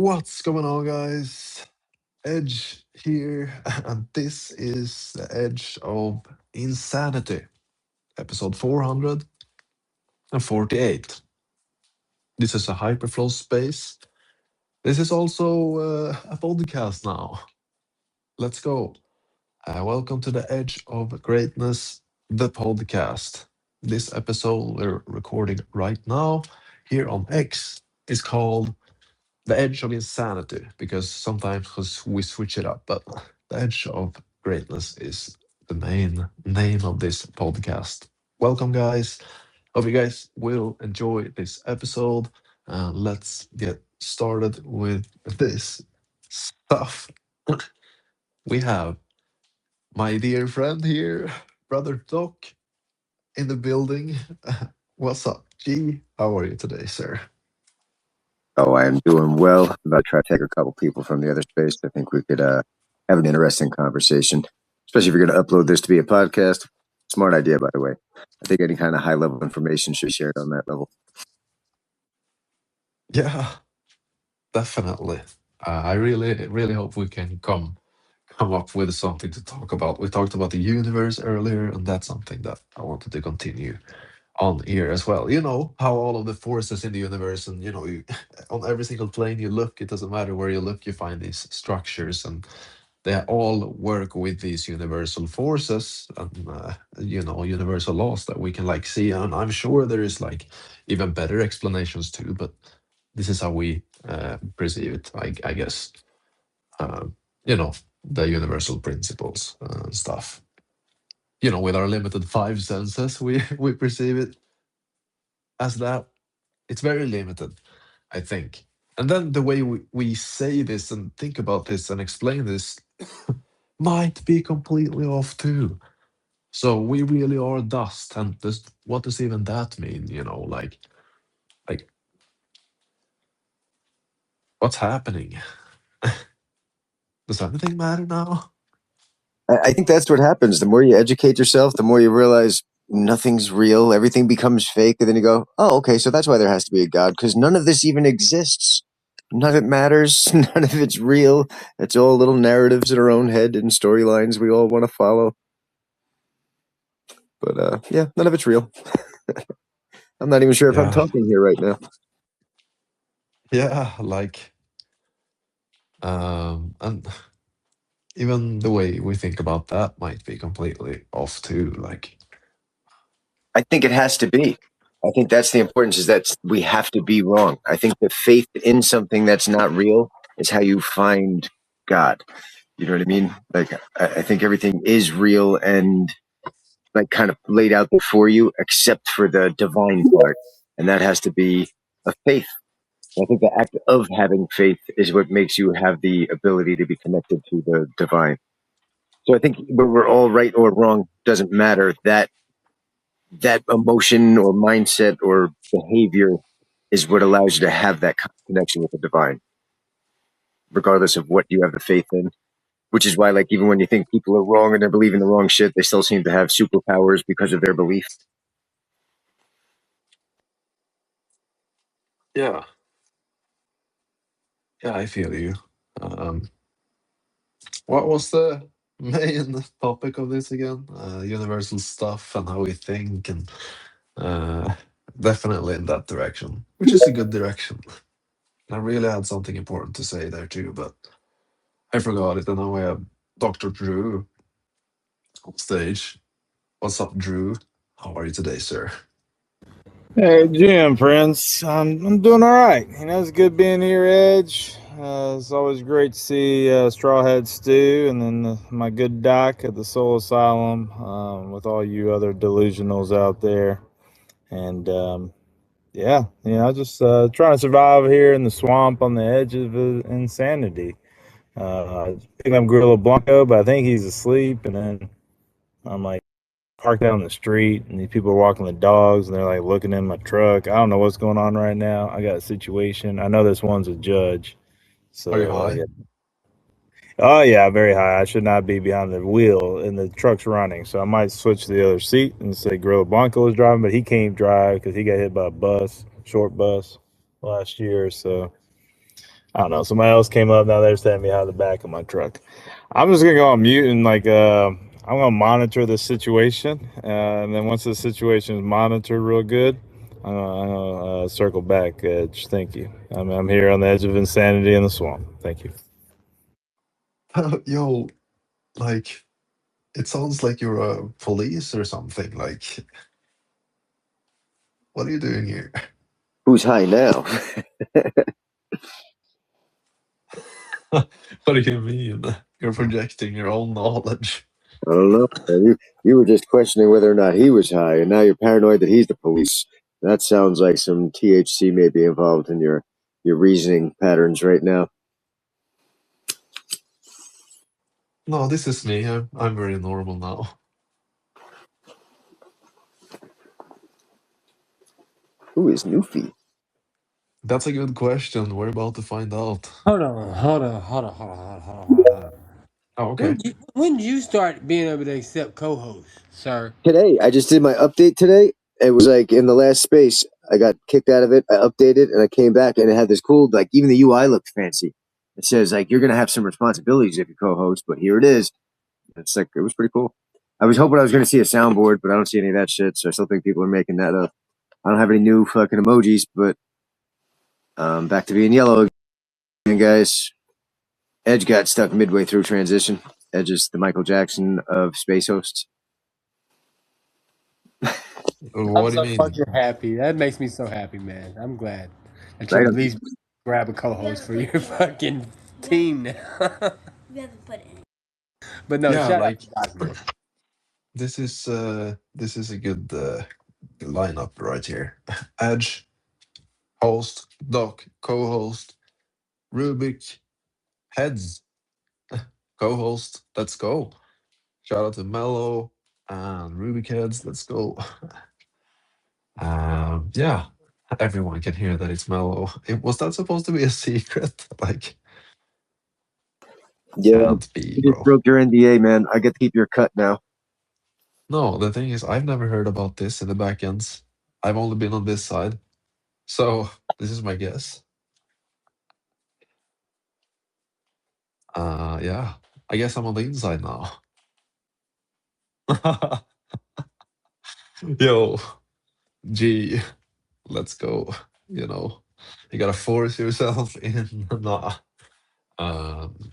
What's going on, guys? Edge here, and this is the Edge of Insanity, episode 448. This is a hyperflow space. This is also a podcast now. Let's go. Welcome to the Edge of Greatness, the podcast. This episode we're recording right now here on X is called the edge of insanity because sometimes we switch it up, but the edge of greatness is the main name of this podcast. Welcome, guys. Hope you guys will enjoy this episode. Let's get started with this stuff. We have my dear friend here, brother Doc, in the building. What's up, G? How are you today, sir? Oh, I am doing well. I'm about to try to take a couple people from the other space. I think we could have an interesting conversation, especially if you're going to upload this to be a podcast. Smart idea, by the way. I think any kind of high level information should be shared on that level. Yeah, definitely. I really hope we can come up with something to talk about. We talked about the universe earlier, and that's something that I wanted to continue on here as well. You know how all of the forces in the universe, and on every single plane you look, it doesn't matter where you look, you find these structures, and they all work with these universal forces and universal laws that we can like see. And I'm sure there is like even better explanations too, but this is how we perceive it, I guess. Um, the universal principles and stuff. With our limited five senses, we perceive it as that. It's very limited, I think. And then the way we say this and think about this and explain this might be completely off too. So we really are dust, and what does even that mean? Like what's happening? Does anything matter now? I think that's what happens. The more you educate yourself, the more you realize nothing's real. Everything becomes fake. And then you go, oh, okay, so that's why there has to be a God, because none of this even exists. None of it matters. None of it's real. It's all little narratives in our own head and storylines we all want to follow. But yeah, none of it's real. I'm not even sure if I'm Yeah, talking here right now. yeah, and even the way we think about that might be completely off too. Like, I think it has to be. I think that's the importance, is that we have to be wrong. I think the faith in something that's not real is how you find God. You know what I mean? Like, I think everything is real and like kind of laid out before you, except for the divine part. And that has to be a faith. I think the act of having faith is what makes you have the ability to be connected to the divine. So I think whether we're all right or wrong doesn't matter. That emotion or mindset or behavior is what allows you to have that connection with the divine, regardless of what you have the faith in. Which is why, like, even when you think people are wrong and they're believing the wrong shit, they still seem to have superpowers because of their belief. yeah, yeah, I feel you. Um, what was the main topic of this again? Universal stuff and how we think, and uh, definitely in that direction, which is a good direction. I really had something important to say there too, but I forgot it. And now we have Dr. Drew on stage. What's up, Drew? How are you today, sir? Hey, Jim, friends. I'm doing all right. It's good being here, Edge. It's always great to see Strawhead Stew and then my good doc at the Soul Asylum with all you other delusionals out there. And I just trying to survive here in the swamp on the edge of insanity. Picking up Grillo Blanco, but I think he's asleep. And then I'm like, parked out on the street, and these people are walking the dogs, and they're like looking in my truck. I don't know what's going on right now. I got a situation. I know this one's a judge. Are you So high? oh yeah, very high. I should not be behind the wheel, and the truck's running. So I might switch to the other seat and say Grillo Blanco is driving, but he can't drive because he got hit by a bus, short bus, last year. So I don't know. Somebody else came up. Now they're standing behind the back of my truck. I'm just gonna go on mute and I'm gonna monitor the situation, and then once the situation is monitored real good, I'm gonna circle back. Edge, thank you. I'm here on the edge of insanity in the swamp. Thank you. Yo, like it sounds like you're a police or something. Like, what are you doing here? Who's high now? What do you mean? You're projecting your own knowledge. I don't know. You were just questioning whether or not he was high, and now you're paranoid that he's the police. That sounds like some THC may be involved in your reasoning patterns right now. No, this is me. I'm very normal now. Who is Newfie? That's a good question. We're about to find out. Hold on, hold on, hold on, hold on, hold on, hold on, hold on. Oh, okay. When did you start being able to accept co-hosts, sir? Today, I just did my update today. It was like in the last space. I got kicked out of it. I updated and I came back and it had this cool, like even the UI looked fancy. It says like you're gonna have some responsibilities if you co-host, but here it is. It's like it was pretty cool. I was hoping I was gonna see a soundboard, but I don't see any of that shit. So I still think people are making that up. I don't have any new fucking emojis, but back to being yellow again, guys. Edge got stuck midway through transition. Edge is the Michael Jackson of space hosts. I'm What do you so mean? fucking happy. That makes me so happy, man. I'm glad that you Right? at least grab a co-host for your fucking team now. But no, Yeah, shout out like to guys, man. this is a good lineup right here. Edge, host, Doc, co-host, Rubik, Heads, co-host. Let's go. Shout out to Mello and Rubik Heads. Let's go. Yeah, everyone can hear that it's Mello. Was that supposed to be a secret? Like, Yeah. can't be, You just bro. broke your NDA, man. I get to keep your cut now. No, the thing is, I've never heard about this in the backends. I've only been on this side, so this is my guess. Yeah, I guess I'm on the inside now. Yo, G, let's go. You know, you gotta force yourself in. Nah. Um,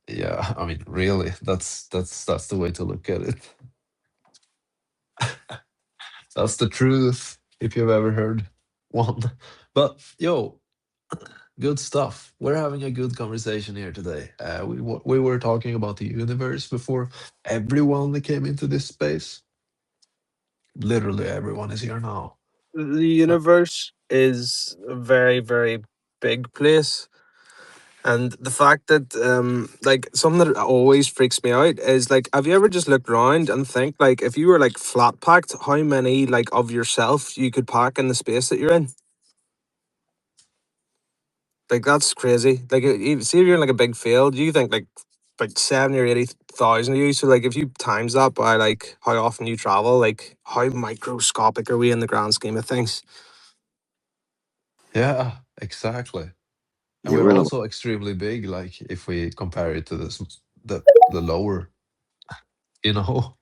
yeah, I mean, really, that's the way to look at it. That's the truth, if you've ever heard one. But yo, good stuff. We're having a good conversation here today. We were talking about the universe before everyone that came into this space. Literally everyone is here now. The universe is a very, very big place. And the fact that, like, something that always freaks me out is, like, have you ever just looked around and think, like, if you were, like, flat packed, how many, like, of yourself you could pack in the space that you're in? Like, that's crazy. Like, see if you're in, like, a big field, you think, like, about 70 or 80,000 of you. So, like, if you times that by, like, how often you travel, like, how microscopic are we in the grand scheme of things? Yeah, exactly. And Yeah, we're we're in the also extremely big, like if we compare it to the lower, you know.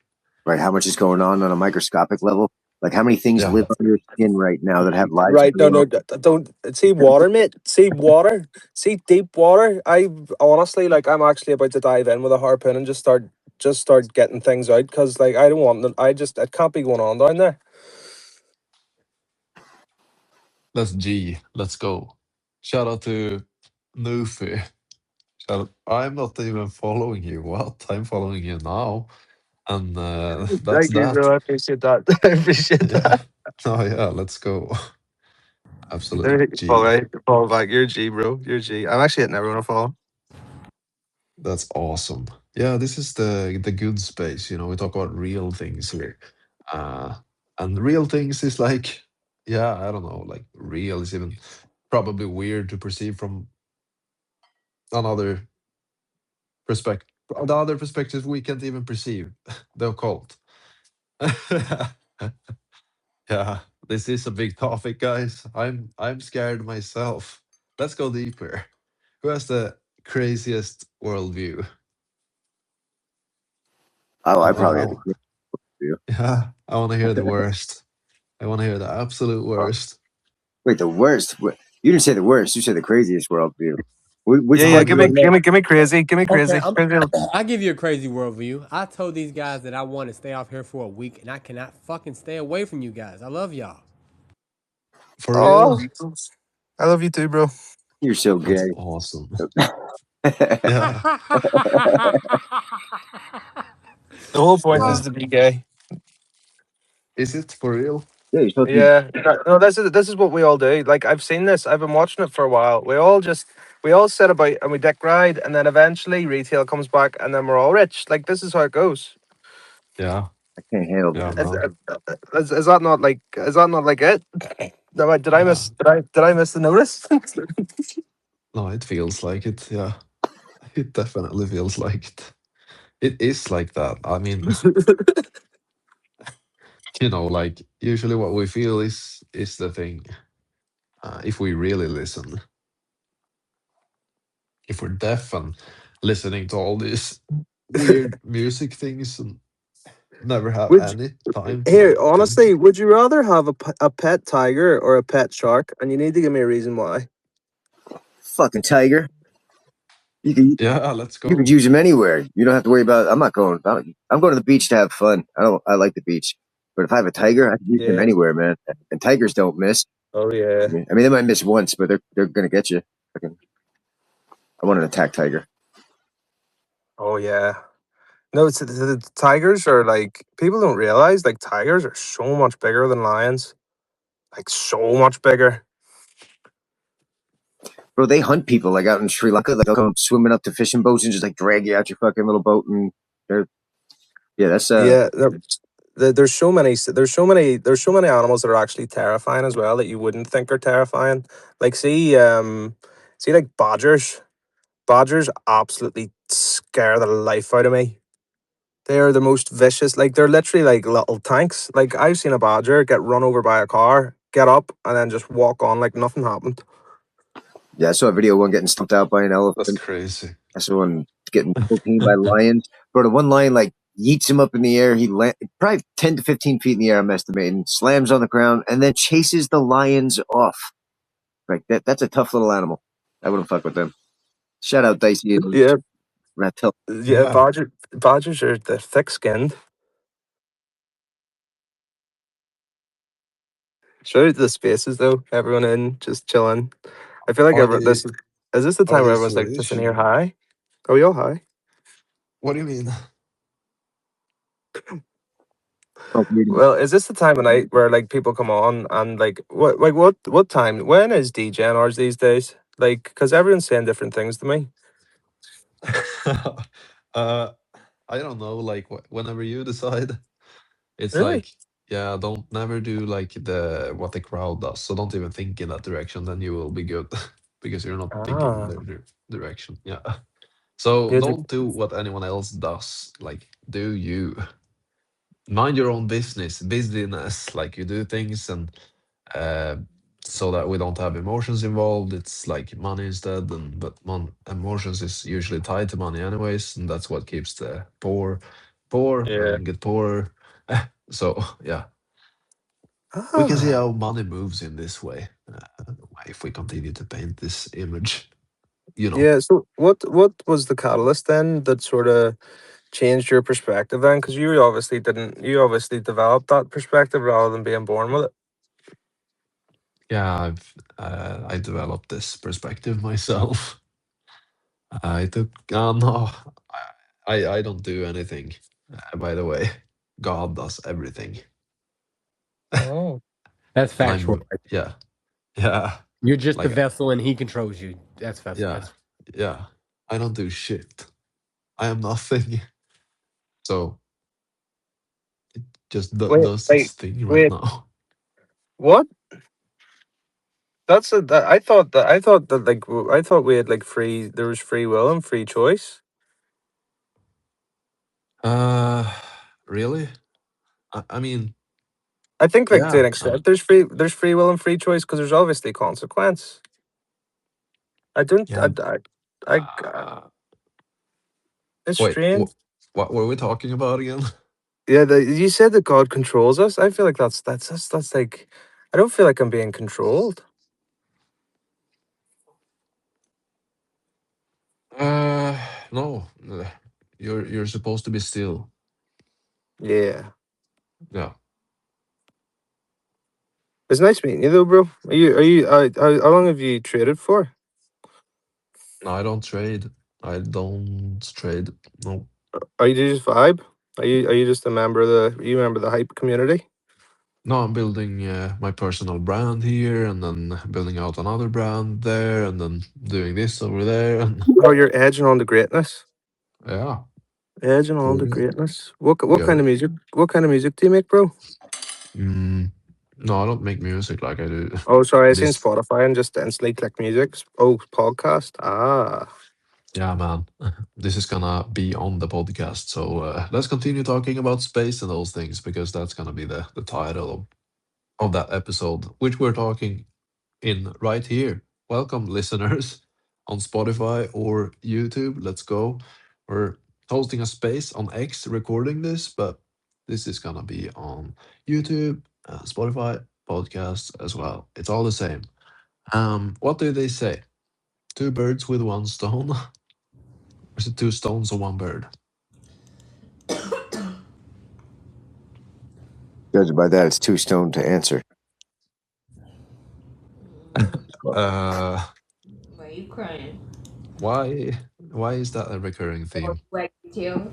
right. How much is going on a microscopic level? Like how many things Yeah, live on your skin right now that have lives of Right, their no, own? no, don't see water, mate. See water, see deep water. I honestly, like, I'm actually about to dive in with a harpoon and just start getting things out because, like, I don't want them. It can't be going on down there. that's G. Let's go. Shout out to Nufi. Shout out. I'm not even following you. What? I'm following you now. And that's Thank you, that. bro. I appreciate that. I appreciate Yeah. that. Oh yeah, let's go. Let Absolute me hit you follow. G. I hit you follow back. You're G, bro. You're G. I'm actually hitting everyone a follow. That's awesome. Yeah, this is the good space. You know, we talk about real things here. Uh and real things is like, yeah, I don't know, like real is even probably weird to perceive from another perspective. The other perspectives we can't even perceive. The occult. Yeah, this is a big topic, guys. I'm scared myself. Let's go deeper. Who has the craziest worldview? Oh, I I probably had the know. crazy view. Yeah, I want to hear the worst. I want to hear the absolute Oh, worst. wait, the worst. You didn't say the worst. You said the craziest worldview. Which Yeah, No, yeah. I part do Give you me, did. want to know? give me crazy. Give me Okay, crazy. Crazy. I give you a crazy worldview. I told these guys that I want to stay off here for a week, and I cannot fucking stay away from you guys. I love y'all. For Oh, real? I love you too, bro. You're so That's gay. awesome. Yeah, Yeah. The whole point is Yeah. to be gay. Is it for real? you're supposed to be. Yeah. No, this is what we all do. Like I've seen this. I've been watching it for a while. We all sit about and we dick ride, and then eventually retail comes back, and then we're all rich. Like this is how it goes. Yeah. I can't handle Yeah, that. Is, man. is that not like? Is that not like it? Did I Yeah. miss? Did I miss the notice? No, it feels like it. Yeah. It definitely feels like it. It is like that. I mean, like usually what we feel is the thing. If we really listen, if we're deaf and listening to all these weird music things and never have Would any time to Here, like honestly, think. would you rather have a pet tiger or a pet shark? And you need to give me a reason why. Fucking tiger. You can Yeah, let's you could go. use them anywhere. You don't have to worry about. I'm not going. I'm going to the beach to have fun. I don't. I like the beach, but if I have a tiger, I can use them Yeah. anywhere, man. And tigers don't miss. Oh yeah. I mean, they might miss once, but they're gonna get you. I want an attack tiger. Oh yeah. No, the tigers are like people don't realize like tigers are so much bigger than lions. Like so much bigger. Bro, they hunt people like out in Sri Lanka. Like they'll come swimming up to fishing boats and just like drag you out your fucking little boat. And they're yeah, that's Yeah. There's so many animals that are actually terrifying as well that you wouldn't think are terrifying. Like see like badgers. Badgers absolutely scare the life out of me. They are the most vicious. Like they're literally like little tanks. Like I've seen a badger get run over by a car, get up, and then just walk on like nothing happened. yeah. I saw a video of one getting stumped out by an That's elephant. crazy. I saw one getting taken by lions. Bro, the one lion like yeets him up in the air. He probably 10 to 15 feet in the air. I'm estimating. Slams on the ground and then chases the lions off. Like that. That's a tough little animal. I wouldn't fuck with them. Shout out Dicey and Yeah, Rattel. yeah. Yeah. Badgers are they're thick skinned. Shout out to the spaces though. Everyone in just chilling. I feel like Are everyone. they Is this the are time where they everyone's like just in Swedish? here high? Are we all high? What do you mean? Well, is this the time of night where like people come on and what time? When is DJing hours these days? Like, because everyone's saying different things to me. uh, I don't know. Like whenever you decide, it's Really? like yeah. Don't never do like the what the crowd does. So don't even think in that direction. Then you will be good because you're not thinking in their Ah, direction. Yeah. So yeah, don't do what anyone else does. Like do you mind your own business. Like you do things and uh, so that we don't have emotions involved. It's like money instead, and but emotions is usually tied to money anyways, and that's what keeps the poor yeah. and get poorer. So yeah, we can see Ah, how money moves in this way if we continue to paint this image. You know, yeah. So, what was the catalyst then that sort of changed your perspective then? Because you obviously didn't. You obviously developed that perspective rather than being born with it. yeah, I developed this perspective myself. I took no, I don't do anything. By the way, God does everything. Oh, That's And factual. I'm yeah, yeah, You're just the like vessel, and he controls you. That's vessel. yeah, That's yeah. I don't do shit. I am nothing. So just wait, does wait, this thing right wait. now. What? I thought that like I thought we had like free. There was free will and free choice. Uh, really? I mean, I think like to an yeah. extent there's free will and free choice because there's obviously consequence. I don't. Yeah. Uh, It's wait, strange. what were we talking about again? Yeah, you said that God controls us. I feel like that's like, I don't feel like I'm being controlled. No, you're supposed to be still. Yeah, Yeah, it's nice meeting you though, bro. How long have you traded for? no, I don't trade. I don't trade. No, Are you just vibe? Are you just a member of you member of the hype community? no, I'm building my personal brand here, and then building out another brand there, and then doing this over there, and Oh, you're edging on to greatness. yeah, Edging on to going. greatness. What Yeah. kind of music? What kind of music do you make, bro? No, I don't make music like I do. Oh, sorry, I seen This, Spotify and just instantly click music. Oh, podcast. Ah, yeah, man. This is gonna be on the podcast. So let's continue talking about space and those things because that's gonna be the title of that episode, which we're talking in right here. Welcome, listeners, on Spotify or YouTube. Let's go. We're hosting a space on X recording this, but this is gonna be on YouTube, Spotify, podcasts as well. It's all the same. What do they say? Two birds with one stone? Or is it two stones or one bird? Judged by that, it's too stoned to answer. Uh, Why are you crying? why is that a recurring theme? Wag your tail.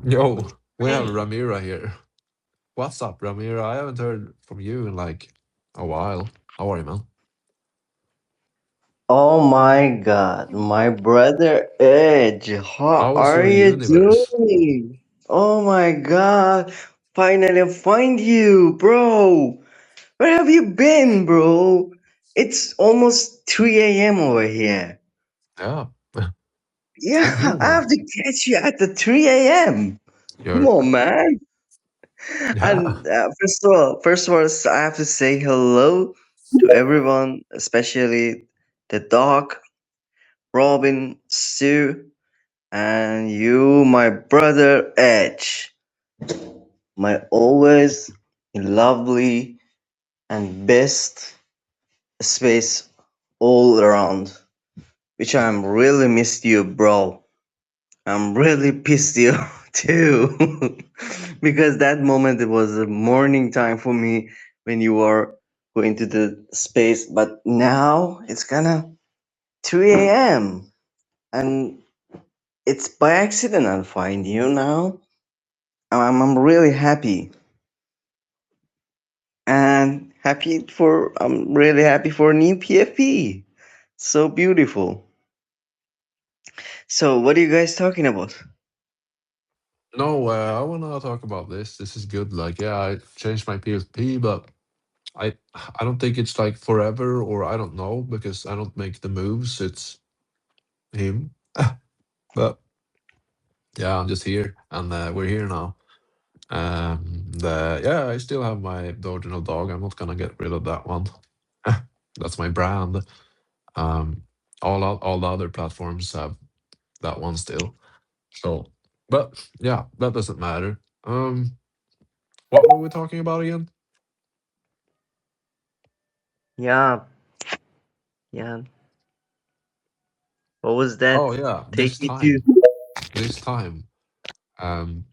Yo, we have Crying. Ramira here. What's up, Ramira? I haven't heard from you in like a while. How are you, man? Oh my god, my brother Edge, how How was are your you universe? doing? Oh my god, finally I find you, bro. Where have you been, bro? It's almost 3 a.m. over here. Yeah, Yeah, same here, I man. have to catch you at the 3 a.m. Come You're on, man. yeah. And first of all, I have to say hello to everyone, especially the dog, Robin, Sue, and you, my brother Edge, my always lovely and best space all around, which I'm really missed you, bro. I'm really pissed you too, because that moment it was a morning time for me when you were going to the space, but now it's kinda 3 a.m. and it's by accident I'll find you now. I'm really happy and I'm really happy for new PFP. So beautiful. So what are you guys talking about? No, I wanna talk about this. This is good. Like, yeah, I changed my PSP, but I I don't think it's like forever, or I don't know because I don't make the moves. It's him. But yeah, I'm just here, and we're here now. Yeah, I still have my the original dog. I'm not gonna get rid of that one. That's my brand. Um, all the other platforms have that one still. So, but yeah, that doesn't matter. What were we talking about again? Yeah, yeah. What was Oh that? yeah, Take me to. this time. Um,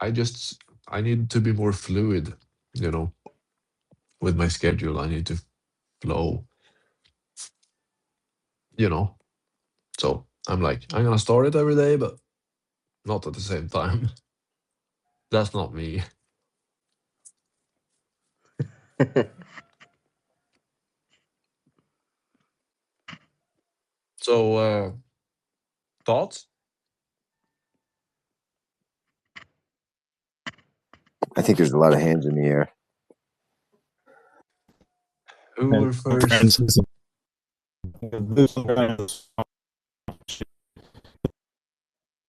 I just I need to be more fluid, you know, with my schedule. I need to flow, you know. So I'm like, I'm gonna start it every day, but not at the same time. That's not me. So thoughts? I think there's a lot of hands in the air. Who were Friends, first? do some kind of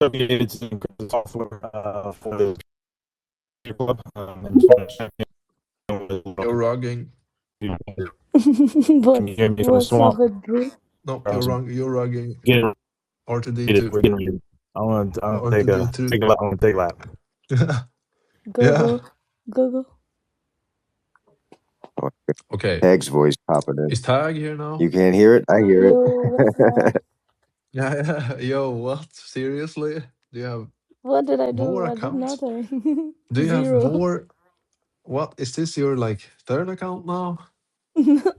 associated software for the club and just want to check in. You're rugging. Can you hear me from the What's swamp? up, Drew? No, you're wrong. You're rugging Getting R2D2. we're getting ready. I'm gonna take R2D2. a lap. I'm gonna take a lap. Go, Yeah. go, go, go. Okay. Tag's voice popping in. Is Tag here now? You can't hear it? I hear Yo, what's it. up? Yeah. Yo, what? Seriously? Do you have What did I do? more I did accounts? nothing. Do you have Zero. more? What is this? Your like third account now?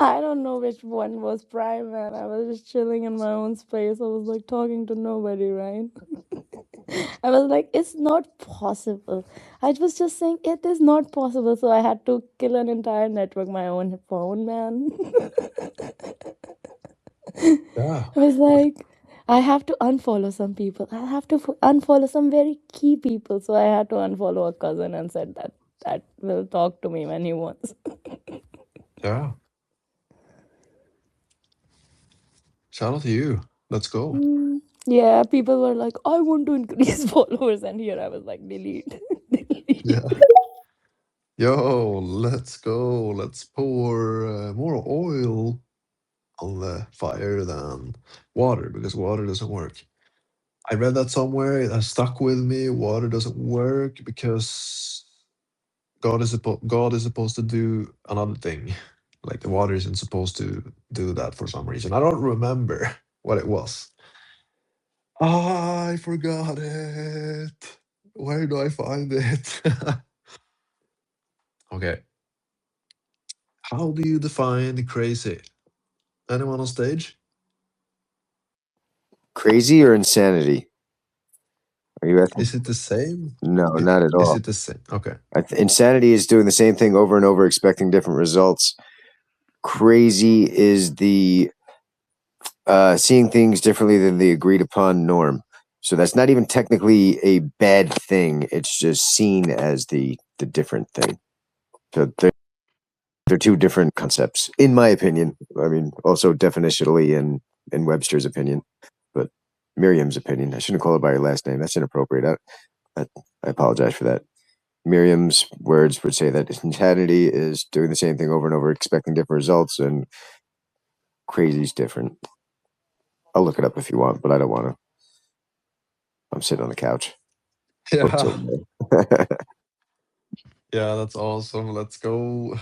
I don't know which one was prime, man. I was just chilling in my own space. I was like talking to nobody, right? I was like, it's not possible. I was just saying it is not possible. So I had to kill an entire network, my own phone, man. Yeah. I was like, I have to unfollow some people. I have to unfollow some very key people. So I had to unfollow a cousin and said that will talk to me when he wants. Yeah. Shout out to you. Let's go. Yeah, people were like, I want to increase followers, and here I was like, delete. Delete. Yeah. Yo, let's go. Let's pour more oil on the fire than water because water doesn't work. I read that somewhere. It has stuck with me. Water doesn't work because God is supposed to do another thing. Like the water isn't supposed to do that for some reason. I don't remember what it was. I forgot it. Where do I find it? Okay. How do you define crazy? Anyone on stage? Crazy or insanity? Are you asking? Is it the same? No, not at Is all. it the same? Okay. Insanity is doing the same thing over and over, expecting different results. Crazy is the seeing things differently than the agreed upon norm. So that's not even technically a bad thing. It's just seen as the different thing. So they're two different concepts, in my opinion. I mean, also definitionally in Webster's opinion, but Miriam's opinion. I shouldn't call it by your last name. That's inappropriate. I apologize for that. Miriam's words would say that insanity is doing the same thing over and over, expecting different results, and crazy's different. I'll look it up if you want, but I don't want to. I'm sitting on the couch. Yeah. Yeah, that's awesome. Let's go.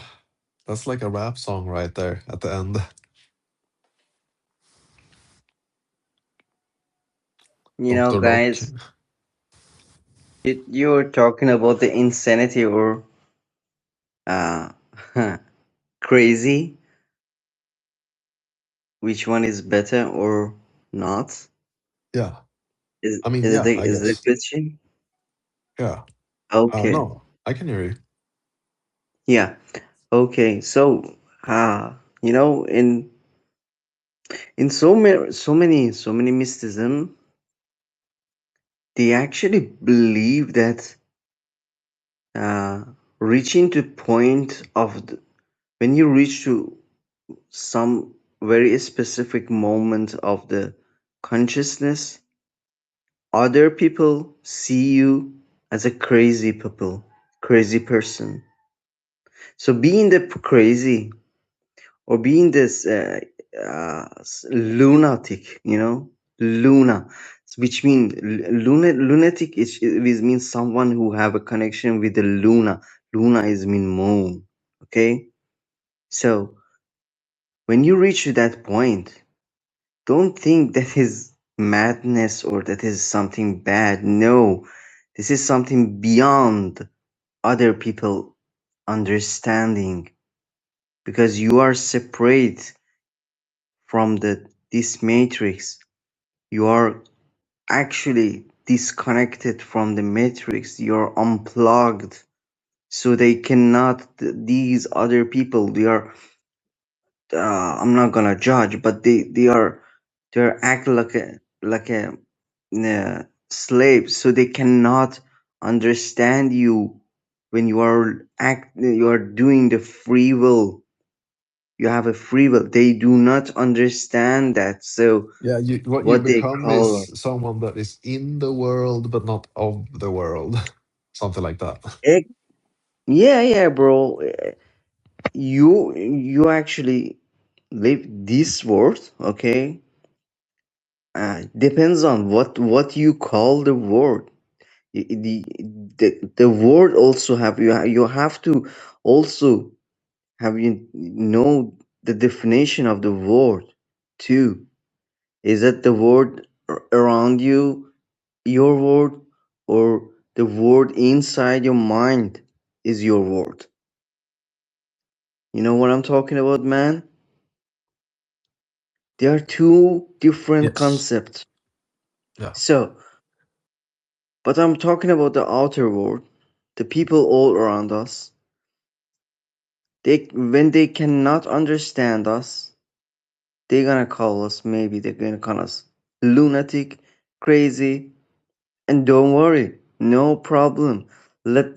That's like a rap song right there at the end. You know, Dr. Rock. guys, you're talking about the insanity or uh, crazy. Which one is better or not? Yeah. Is I mean, is yeah, the I is the guess. question? Yeah. Okay. No, I can hear you. Yeah. Okay. So, you know, in so many mysticism, they actually believe that reaching to point of when you reach to some very specific moment of the consciousness, other people see you as a crazy person. So being the crazy or being this lunatic, luna, which means lunatic is means someone who have a connection with the luna. Luna is mean moon. Okay, so when you reach to that point, don't think that is madness or that is something bad. No, this is something beyond other people understanding, because you are separate from this matrix. You are actually disconnected from the matrix. You're unplugged. So they cannot, these other people, they are, I'm not gonna judge, but they're act like a slave. So they cannot understand you when you are doing the free will. You have a free will. They do not understand that. So Yeah, what you what they become call is someone that is in the world but not of the world. Something like that. it, yeah, bro. You actually live this world, okay? depends on what you call the word. The word also have you have to also have you know the definition of the word too. Is that the word around you, your word, or the word inside your mind is your word? You know what I'm talking about, man? There are two different Yes. concepts. Yeah. So, but I'm talking about the outer world, the people all around us. They when they cannot understand us, they're gonna call us, maybe they're gonna call us lunatic, crazy, and don't worry, no problem. Let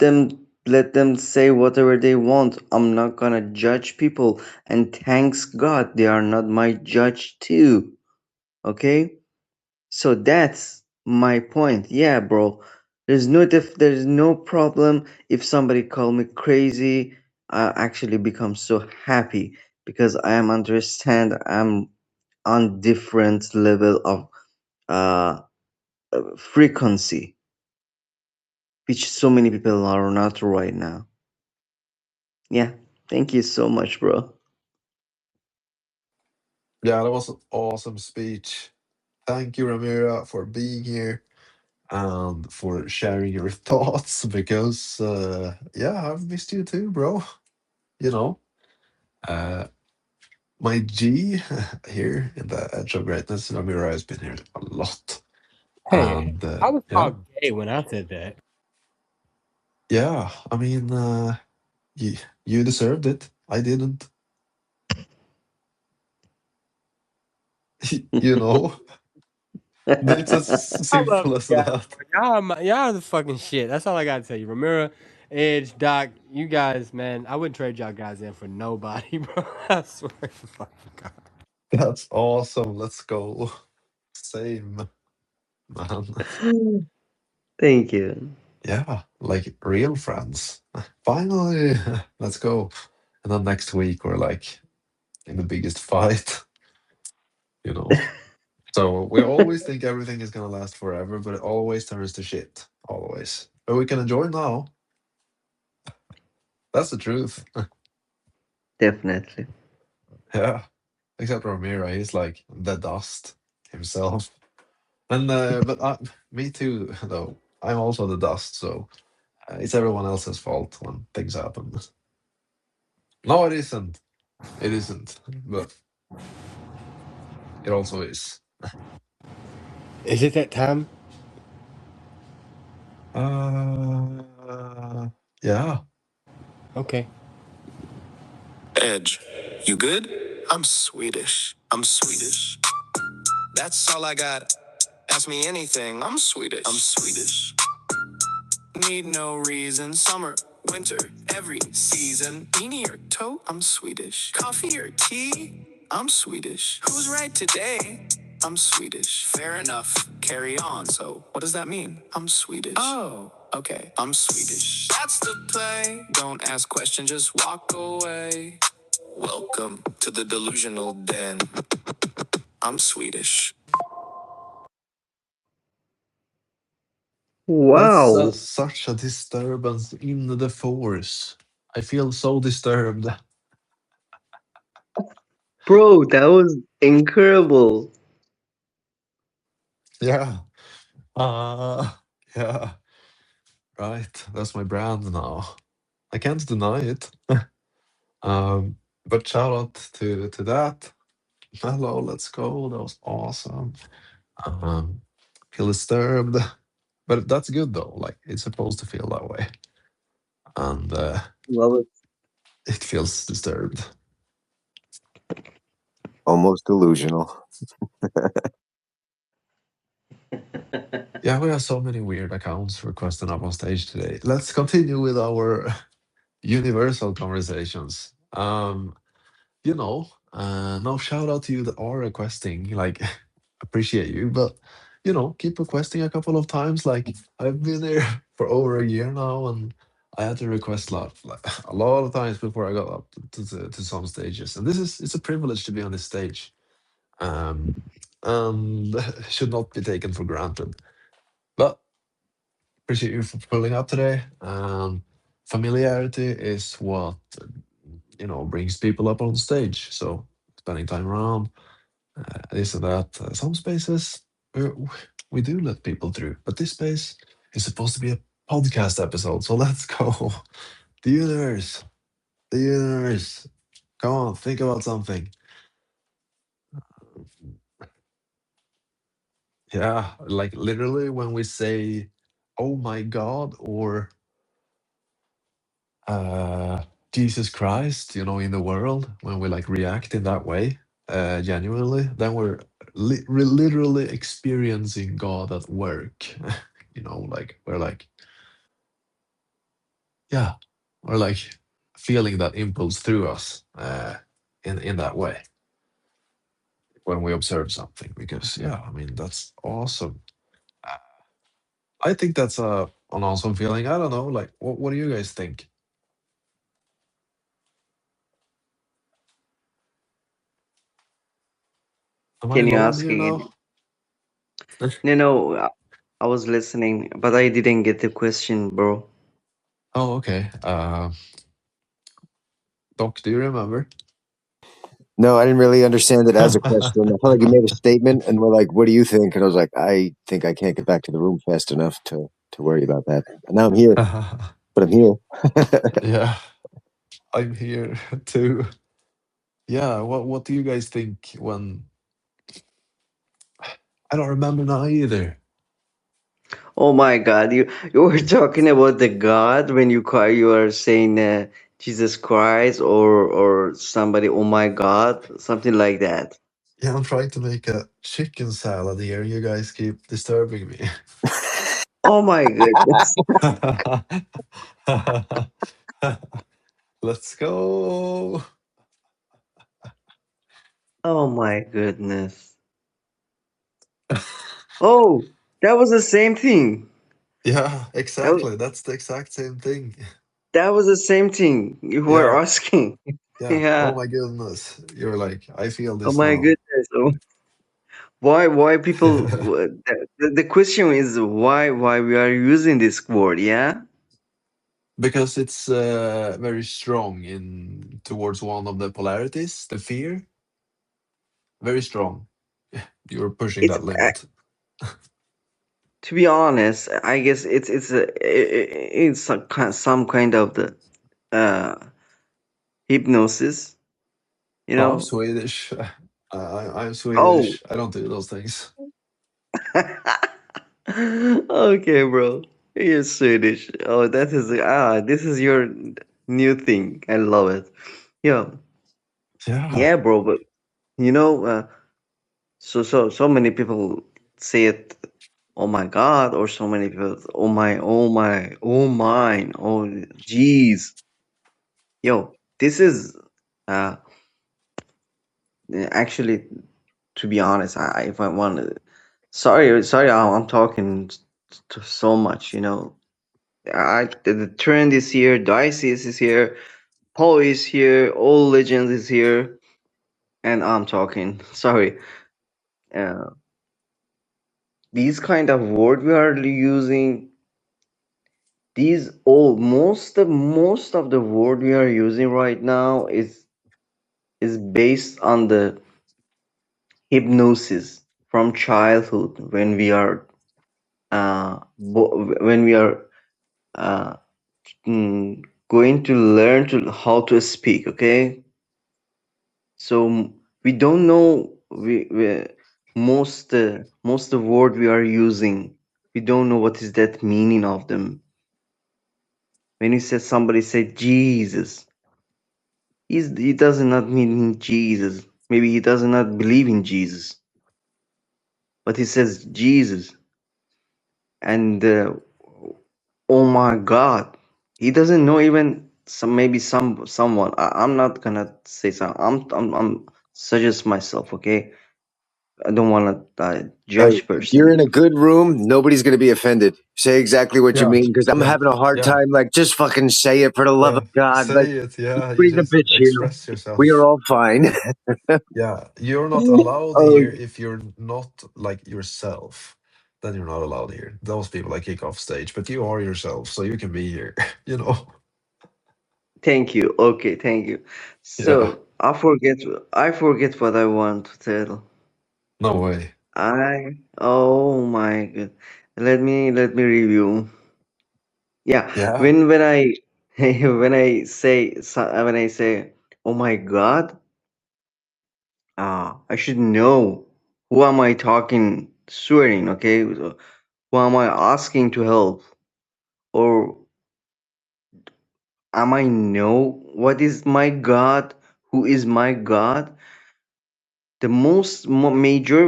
them say whatever they want. I'm not gonna judge people, and thanks God they are not my judge too. Okay? So that's my point. Yeah, bro. There's no problem if somebody call me crazy. I actually become so happy because I am understand I'm on different level of uh frequency, which so many people are not right now. Yeah. Thank you so much, bro. Yeah, that was an awesome speech. Thank you, Ramira, for being here and for sharing your thoughts because, yeah, I've missed you too, bro. You know, uh, my G here in the Edge of Greatness, Ramira has been here a lot. Hey, And I was yeah, called gay when I said that. yeah, I mean, you, you deserved it. I didn't. You know, it's as I love simple as you guys, that. bro. Y'all are the fucking shit. That's all I gotta tell you. Ramira, Edge, Doc, you guys, man, I wouldn't trade y'all guys in for nobody, bro. I swear to fucking God. That's awesome. Let's go. Same, man. Thank you. Yeah, like real friends. Finally, let's go. And then next week we're like in the biggest fight, you know. So we always think everything is gonna last forever, but it always turns to shit. Always. But we can enjoy now. That's the truth. Definitely. Yeah. Except Ramira, he's like the dust himself. And but me too, though. I'm also the dust, so it's everyone else's fault when things happen. No, it isn't. It isn't. But it also is. Is it that time? Yeah. Okay. Edge, you good? I'm Swedish. I'm Swedish. That's all I got. Ask me anything. I'm Swedish. I'm Swedish. Need no reason. Summer, winter, every season. Beanie or tote? I'm Swedish. Coffee or tea? I'm Swedish. Who's right today? I'm Swedish. Fair enough. Carry on. So, what does that mean? I'm Swedish. Oh, okay. I'm Swedish. That's the play. Don't ask questions, just walk away. Welcome to the delusional den. I'm Swedish. That's Wow. such a disturbance in the force. I feel so disturbed. Bro, that was incredible. Yeah. Yeah. Right. That's my brand now. I can't deny it. But shout out to that. Hello, let's go. That was awesome. Um, feel disturbed, but that's good though. Like it's supposed to feel that way, and Love it. it feels disturbed. Almost delusional. Yeah, we have so many weird accounts requesting up on stage today. Let's continue with our universal conversations. No shout out to you that are requesting. Like, appreciate you, but keep requesting a couple of times. Like, I've been there for over a year now, and I had to request a lot of times before I got up to some stages. And it's a privilege to be on this stage. Um, and should not be taken for granted. But appreciate you for pulling up today. Familiarity is what brings people up on stage. So spending time around this and that. Some spaces uh, we do let people through, but this space is supposed to be a podcast episode. So let's go. The universe, the universe. Come on, think about something. Yeah, like literally when we say, "Oh my God," or uh, "Jesus Christ," in the world, when we like react in that way, genuinely, then we're literally experiencing God at work. Like we're like, yeah, we're like feeling that impulse through us in that way when we observe something. Because yeah, I mean that's awesome. Uh, I think that's an awesome feeling. I don't know, like what do you guys think? Am I Can you alone ask here again? now? No, I was listening, but I didn't get the question, bro. Oh, okay. Doc, do you remember? No, I didn't really understand it as a question. I felt like you made a statement, and we're like, "What do you think?" And I was like, "I think I can't get back to the room fast enough to worry about that." And now I'm here, but I'm here. Yeah, I'm here too. Yeah, what do you guys think when I don't remember now either. Oh my God, you were talking about the God when you are saying Jesus Christ or somebody. Oh my God, something like that. Yeah, I'm trying to make a chicken salad here. You guys keep disturbing me. Oh my goodness. Let's go. Oh my goodness. Oh, that was the same thing. Yeah, That was, exactly. That's the exact same thing. that was the same thing you were Yeah, asking. yeah. Oh Yeah. my goodness. You're like, I feel Oh this my now. goodness. Oh, why people? The question is why we are using this word? Yeah. Because it's very strong in towards one of the polarities, the fear. Very strong. You're pushing It's that limit. to be honest. I guess it's some kind of the uh hypnosis. You Oh, I'm know. Swedish. I'm Oh. Swedish. I don't do those things. Okay, bro. You're Swedish. Oh, this is your new thing. I love it. Yeah, Yeah. yeah, bro. But you know, so many people say it. Oh my God, or so many people. Oh my, oh my, oh mine. Oh, jeez. Yo, this is uh actually, to be honest, if I want to, sorry, I'm talking so much. The trend is here, Dices is here, Paul is here, all legends is here, and I'm talking. Sorry. Uh, these kind of word we are using, these all most of the word we are using right now is based on the hypnosis from childhood when we are when we are uh, going to learn to how to speak. Okay, so we don't know we most the word we are using, we don't know what is that meaning of them. When you said somebody said Jesus, he does not mean Jesus. Maybe he does not believe in Jesus, but he says Jesus. And oh my God, he doesn't know even someone. I'm not gonna say some. I'm suggest myself. Okay, I don't want to Hey, judge if you're person. in a good room, nobody's going to be offended. Say exactly what you Yeah, mean, because I'm yeah, having a hard yeah, time. Like, just fucking say it for the love yeah. of God. Like, Say it. Yeah, you nobody's a just bitch here. express We are yourself. all fine. Yeah, you're not allowed Oh, here if you're not like yourself. Then you're not allowed here. Those people I kick off stage, but you are yourself, so you can be here. You know? Thank you. Okay, thank you. Yeah. So I forget what I want to tell. No way. Oh my god. Let me review. Yeah, Yeah. when I when I say oh my god, I should know who am I talking swearing, okay? So, who am I asking to help? Or am I know what is my God? Who is my God? The major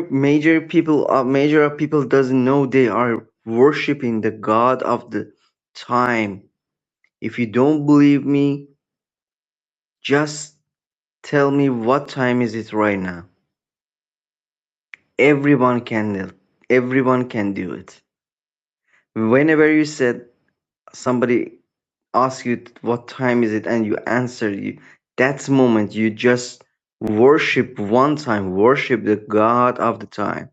of people doesn't know they are worshiping the God of the time. If you don't believe me, just tell me what time is it right now. Everyone everyone can do it. Whenever you said somebody asks you what time is it and you answer, you that's moment you just worship one time, worship the God of the time.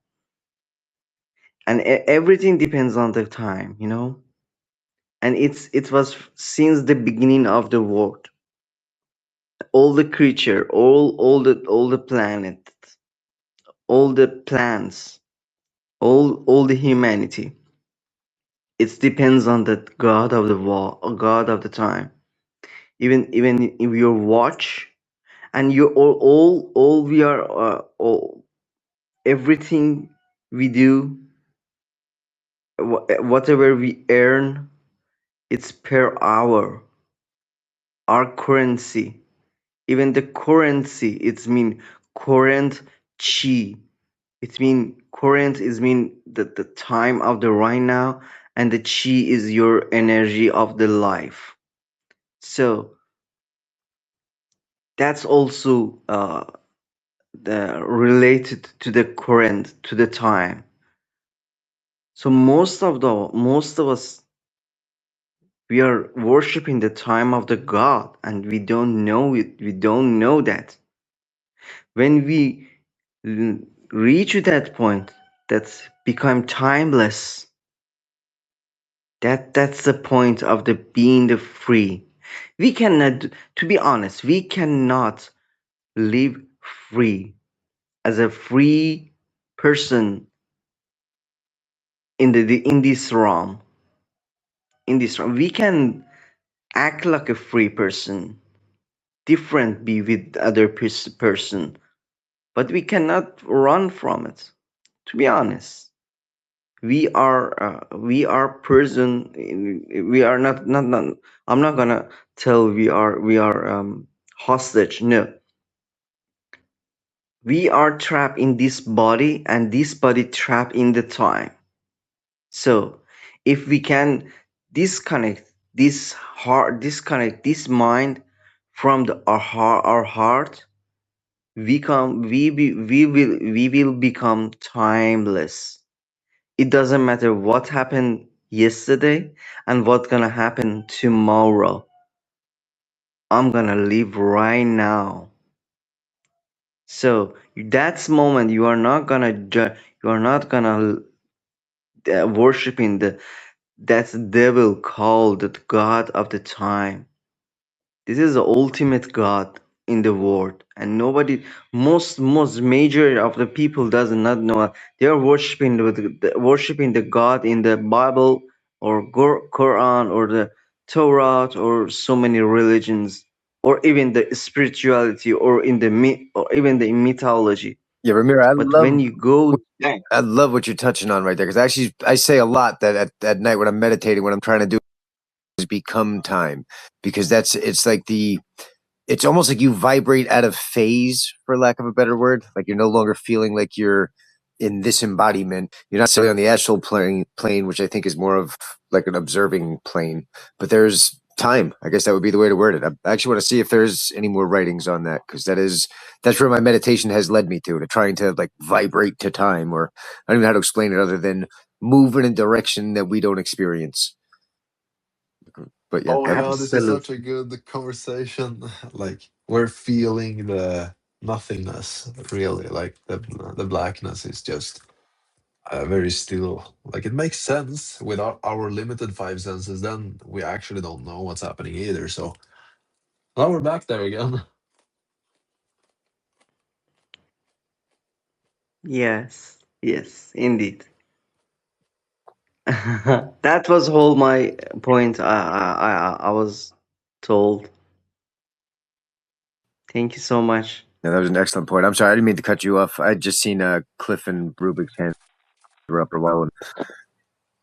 And everything depends on the time, and it was since the beginning of the world. All the creature, all the planet, all the plants, all the humanity, it depends on the God of the wall, God of the time. Even if your watch and you all we are all everything we do, whatever we earn, it's per hour. Our currency, even the currency, it's mean current chi. It mean current is mean the time of the right now, and the chi is your energy of the life. So that's also related to the current, to the time. So most of us, we are worshiping the time of the God, and we don't know it. We don't know that. When we l- reach to that point, that's become timeless. That's the point of the being the free. We cannot, to be honest, we cannot live free as a free person in this realm. In this realm, we can act like a free person, different be with other person, but we cannot run from it. To be honest, we are person. We are not. I'm not gonna tell we are hostage. No, we are trapped in this body, and this body trapped in the time. So if we can disconnect disconnect this mind from our heart, we will become timeless. It doesn't matter what happened yesterday and what's gonna happen tomorrow. I'm gonna live right now. So that's moment you are not gonna you are not gonna worshiping that's devil called the God of the time. This is the ultimate God in the world, and nobody, most major of the people does not know. They are worshiping worshiping the God in the Bible or Quran or the Torah or so many religions, or even the spirituality, or in the or even the mythology. yeah, Ramiro, But when you go, I love what you're touching on right there, because actually I say a lot that at night when I'm meditating, what I'm trying to do is become time, because it's like it's almost like you vibrate out of phase, for lack of a better word. Like you're no longer feeling like you're in this embodiment. You're not necessarily on the astral plane, which I think is more of like an observing plane. But there's time. I guess that would be the way to word it. I actually want to see if there's any more writings on that, because that's where my meditation has led me to trying to like vibrate to time, or I don't even know how to explain it other than move in a direction that we don't experience. But yeah, Oh my god, this is such a Absolutely. good conversation. Like we're feeling the nothingness, really. Like the blackness is just very still. Like it makes sense with our limited five senses. Then we actually don't know what's happening either. So now we're back there again. Yes. Yes, indeed. That was whole my point. I was told. Thank you so much. Yeah, that was an excellent point. I'm sorry, I didn't mean to cut you off. I'd just seen Cliff and Rubik's hand were up for a while, and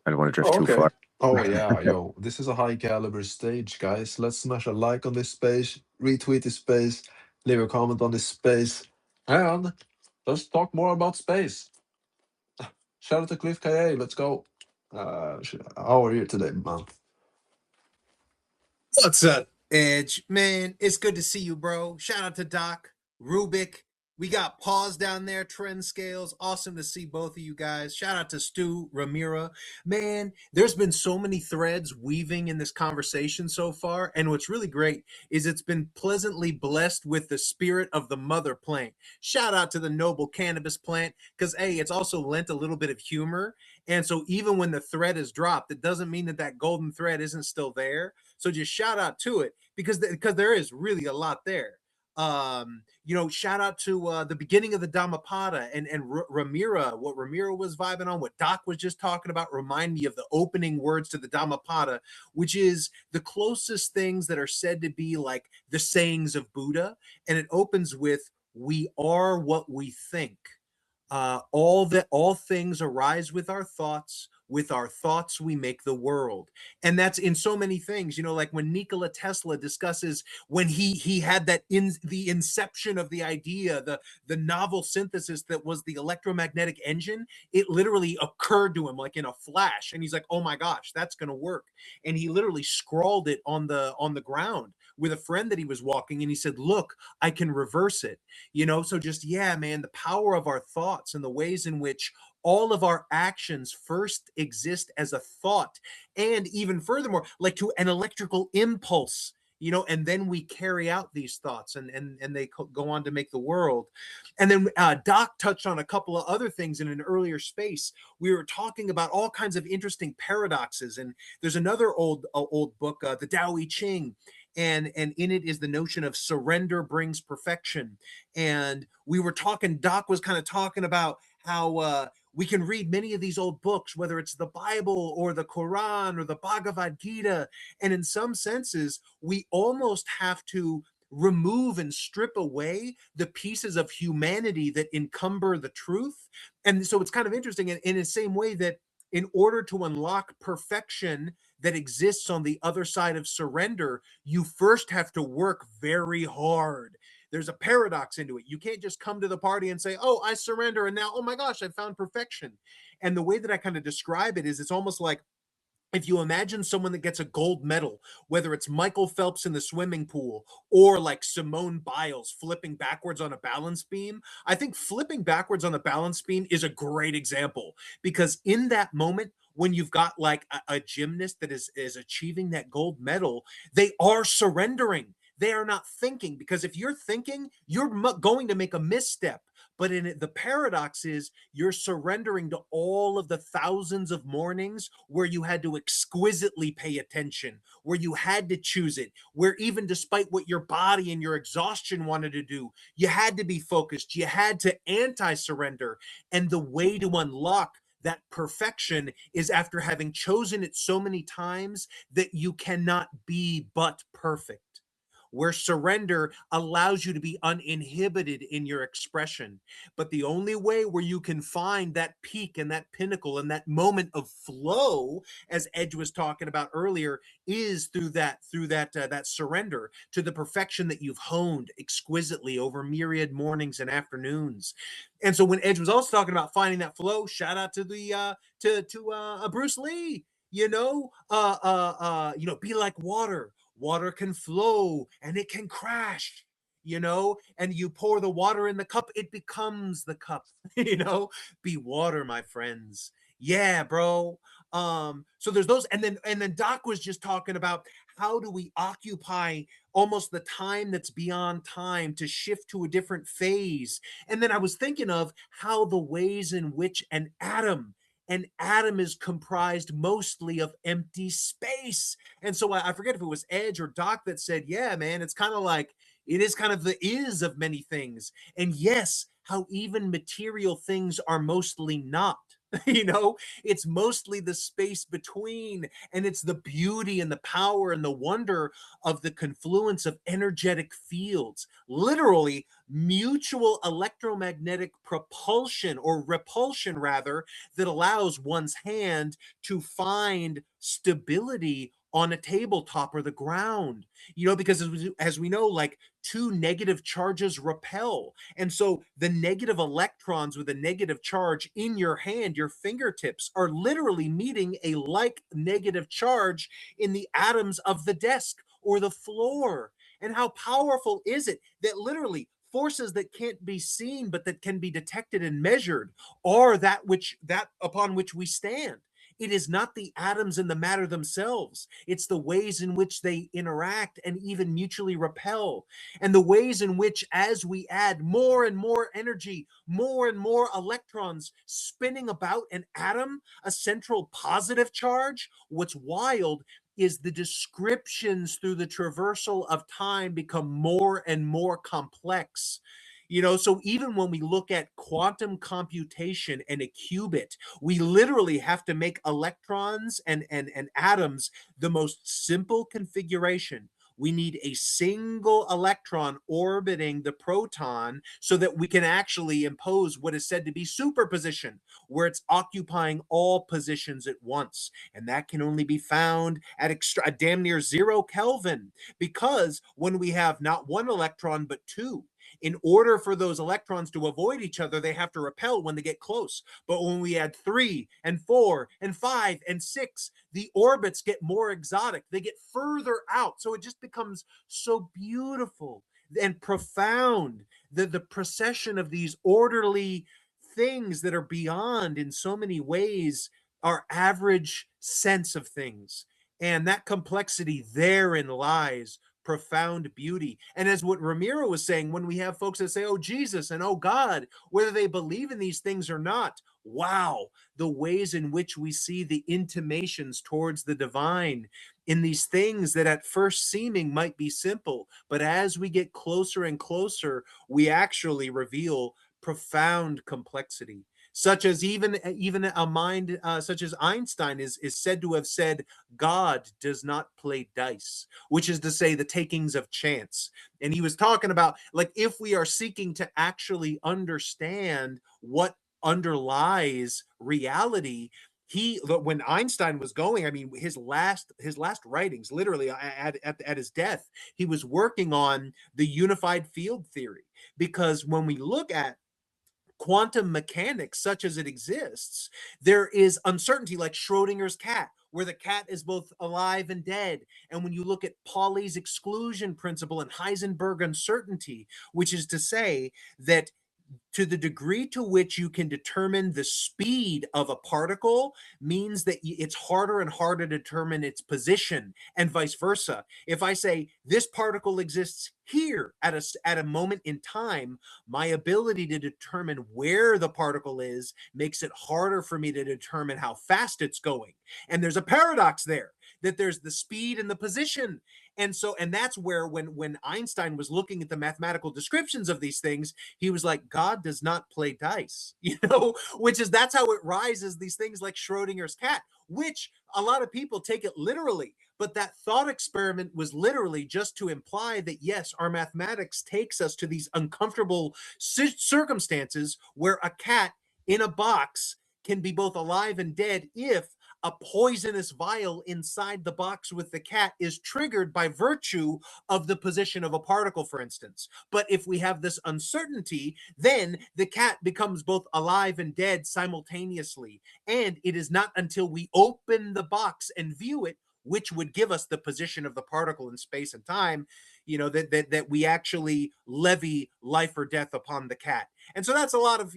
I don't want to drift Oh, too okay. far. Oh yeah, yo, this is a high caliber stage, guys. Let's smash a like on this space, retweet this space, leave a comment on this space, and let's talk more about space. Shout out to Cliff KA. Let's go. How are you today, man? What's up, Edge? Man, it's good to see you, bro. Shout out to Doc, Rubik. We got Paws down there, Trend Scales. Awesome to see both of you guys. Shout out to Stu, Ramira. Man, there's been so many threads weaving in this conversation so far. And what's really great is it's been pleasantly blessed with the spirit of the mother plant. Shout out to the noble cannabis plant, because, hey, it's also lent a little bit of humor. And so even when the thread is dropped, it doesn't mean that that golden thread isn't still there. So just shout out to it, because there is really a lot there. Shout out to the beginning of the Dhammapada and Ramira, what Ramira was vibing on, what Doc was just talking about, remind me of the opening words to the Dhammapada, which is the closest things that are said to be like the sayings of Buddha. And it opens with, "We are what we think. All things arise with our thoughts. With our thoughts we make the world." And that's in so many things, like when Nikola Tesla discusses when he had that in the inception of the idea, the novel synthesis that was the electromagnetic engine. It literally occurred to him like in a flash, and he's like, "Oh my gosh, that's going to work." And he literally scrawled it on the ground with a friend that he was walking, and he said, "Look, I can reverse it." So just, yeah, man, the power of our thoughts and the ways in which all of our actions first exist as a thought, and even furthermore, like to an electrical impulse, and then we carry out these thoughts, and they go on to make the world. And then Doc touched on a couple of other things in an earlier space. We were talking about all kinds of interesting paradoxes, and there's another old book, the Tao I Ching, and in it is the notion of surrender brings perfection. And we were talking, Doc was kind of talking about how we can read many of these old books, whether it's the Bible or the Quran or the Bhagavad Gita, and in some senses we almost have to remove and strip away the pieces of humanity that encumber the truth. And so it's kind of interesting in the same way that in order to unlock perfection that exists on the other side of surrender, you first have to work very hard. There's a paradox into it. You can't just come to the party and say, "Oh, I surrender," and now, "Oh my gosh, I found perfection." And the way that I kind of describe it is, it's almost like if you imagine someone that gets a gold medal, whether it's Michael Phelps in the swimming pool or like Simone Biles flipping backwards on a balance beam. I think flipping backwards on the balance beam is a great example, because in that moment, when you've got like a gymnast that is achieving that gold medal, they are surrendering. They are not thinking, because if you're thinking, you're going to make a misstep. But in it, the paradox is you're surrendering to all of the thousands of mornings where you had to exquisitely pay attention, where you had to choose it, where even despite what your body and your exhaustion wanted to do, you had to be focused, you had to anti-surrender. And the way to unlock that perfection is after having chosen it so many times that you cannot be but perfect, where surrender allows you to be uninhibited in your expression. But the only way where you can find that peak and that pinnacle and that moment of flow, as Edge was talking about earlier, is through that surrender to the perfection that you've honed exquisitely over myriad mornings and afternoons. And so when Edge was also talking about finding that flow, shout out to the to Bruce Lee. Be like water, water can flow and it can crash, and you pour the water in the cup, it becomes the cup. Be water, my friends. Yeah, bro. So there's those, and then Doc was just talking about how do we occupy almost the time that's beyond time to shift to a different phase. And then I was thinking of how the ways in which an atom is comprised mostly of empty space. And so I forget if it was Edge or Doc that said, yeah, man, it's kind of like it is kind of the is of many things. And yes, how even material things are mostly not. It's mostly the space between, and it's the beauty and the power and the wonder of the confluence of energetic fields, literally mutual electromagnetic propulsion, or repulsion rather, that allows one's hand to find stability on a tabletop or the ground. Because as we know, like, two negative charges repel. And so the negative electrons with a negative charge in your hand, your fingertips, are literally meeting a like negative charge in the atoms of the desk or the floor. And how powerful is it that literally forces that can't be seen but that can be detected and measured are that upon which we stand. It is not the atoms and the matter themselves. It's the ways in which they interact and even mutually repel. And the ways in which, as we add more and more energy, more and more electrons spinning about an atom, a central positive charge, what's wild is the descriptions through the traversal of time become more and more complex. So even when we look at quantum computation and a qubit, we literally have to make electrons and atoms the most simple configuration. We need a single electron orbiting the proton so that we can actually impose what is said to be superposition, where it's occupying all positions at once. And that can only be found at damn near 0 Kelvin, because when we have not one electron but two, in order for those electrons to avoid each other, they have to repel when they get close. But when we add 3 and 4 and 5 and 6, the orbits get more exotic. They get further out. So it just becomes so beautiful and profound. The procession of these orderly things that are beyond, in so many ways, our average sense of things. And that complexity, therein lies profound beauty. And as what Ramiro was saying, when we have folks that say, oh, Jesus and oh, God, whether they believe in these things or not, wow, the ways in which we see the intimations towards the divine in these things that at first seeming might be simple, but as we get closer and closer, we actually reveal profound complexity. Such as even a mind such as Einstein is said to have said, God does not play dice, which is to say the takings of chance. And he was talking about, like, if we are seeking to actually understand what underlies reality, when Einstein was going, I mean, his last writings, literally at his death, he was working on the unified field theory. Because when we look at quantum mechanics such as it exists, there is uncertainty, like Schrodinger's cat, where the cat is both alive and dead. And when you look at Pauli's exclusion principle and Heisenberg uncertainty, which is to say that to the degree to which you can determine the speed of a particle means that it's harder and harder to determine its position, and vice versa. If I say this particle exists here at a moment in time, my ability to determine where the particle is makes it harder for me to determine how fast it's going. And there's a paradox there, that there's the speed and the position. And that's where when Einstein was looking at the mathematical descriptions of these things, he was like, God does not play dice, that's how it rises these things like Schrodinger's cat, which a lot of people take it literally. But that thought experiment was literally just to imply that, yes, our mathematics takes us to these uncomfortable circumstances where a cat in a box can be both alive and dead if a poisonous vial inside the box with the cat is triggered by virtue of the position of a particle, for instance. But if we have this uncertainty, then the cat becomes both alive and dead simultaneously. And it is not until we open the box and view it which would give us the position of the particle in space and time, that we actually levy life or death upon the cat. And so that's a lot of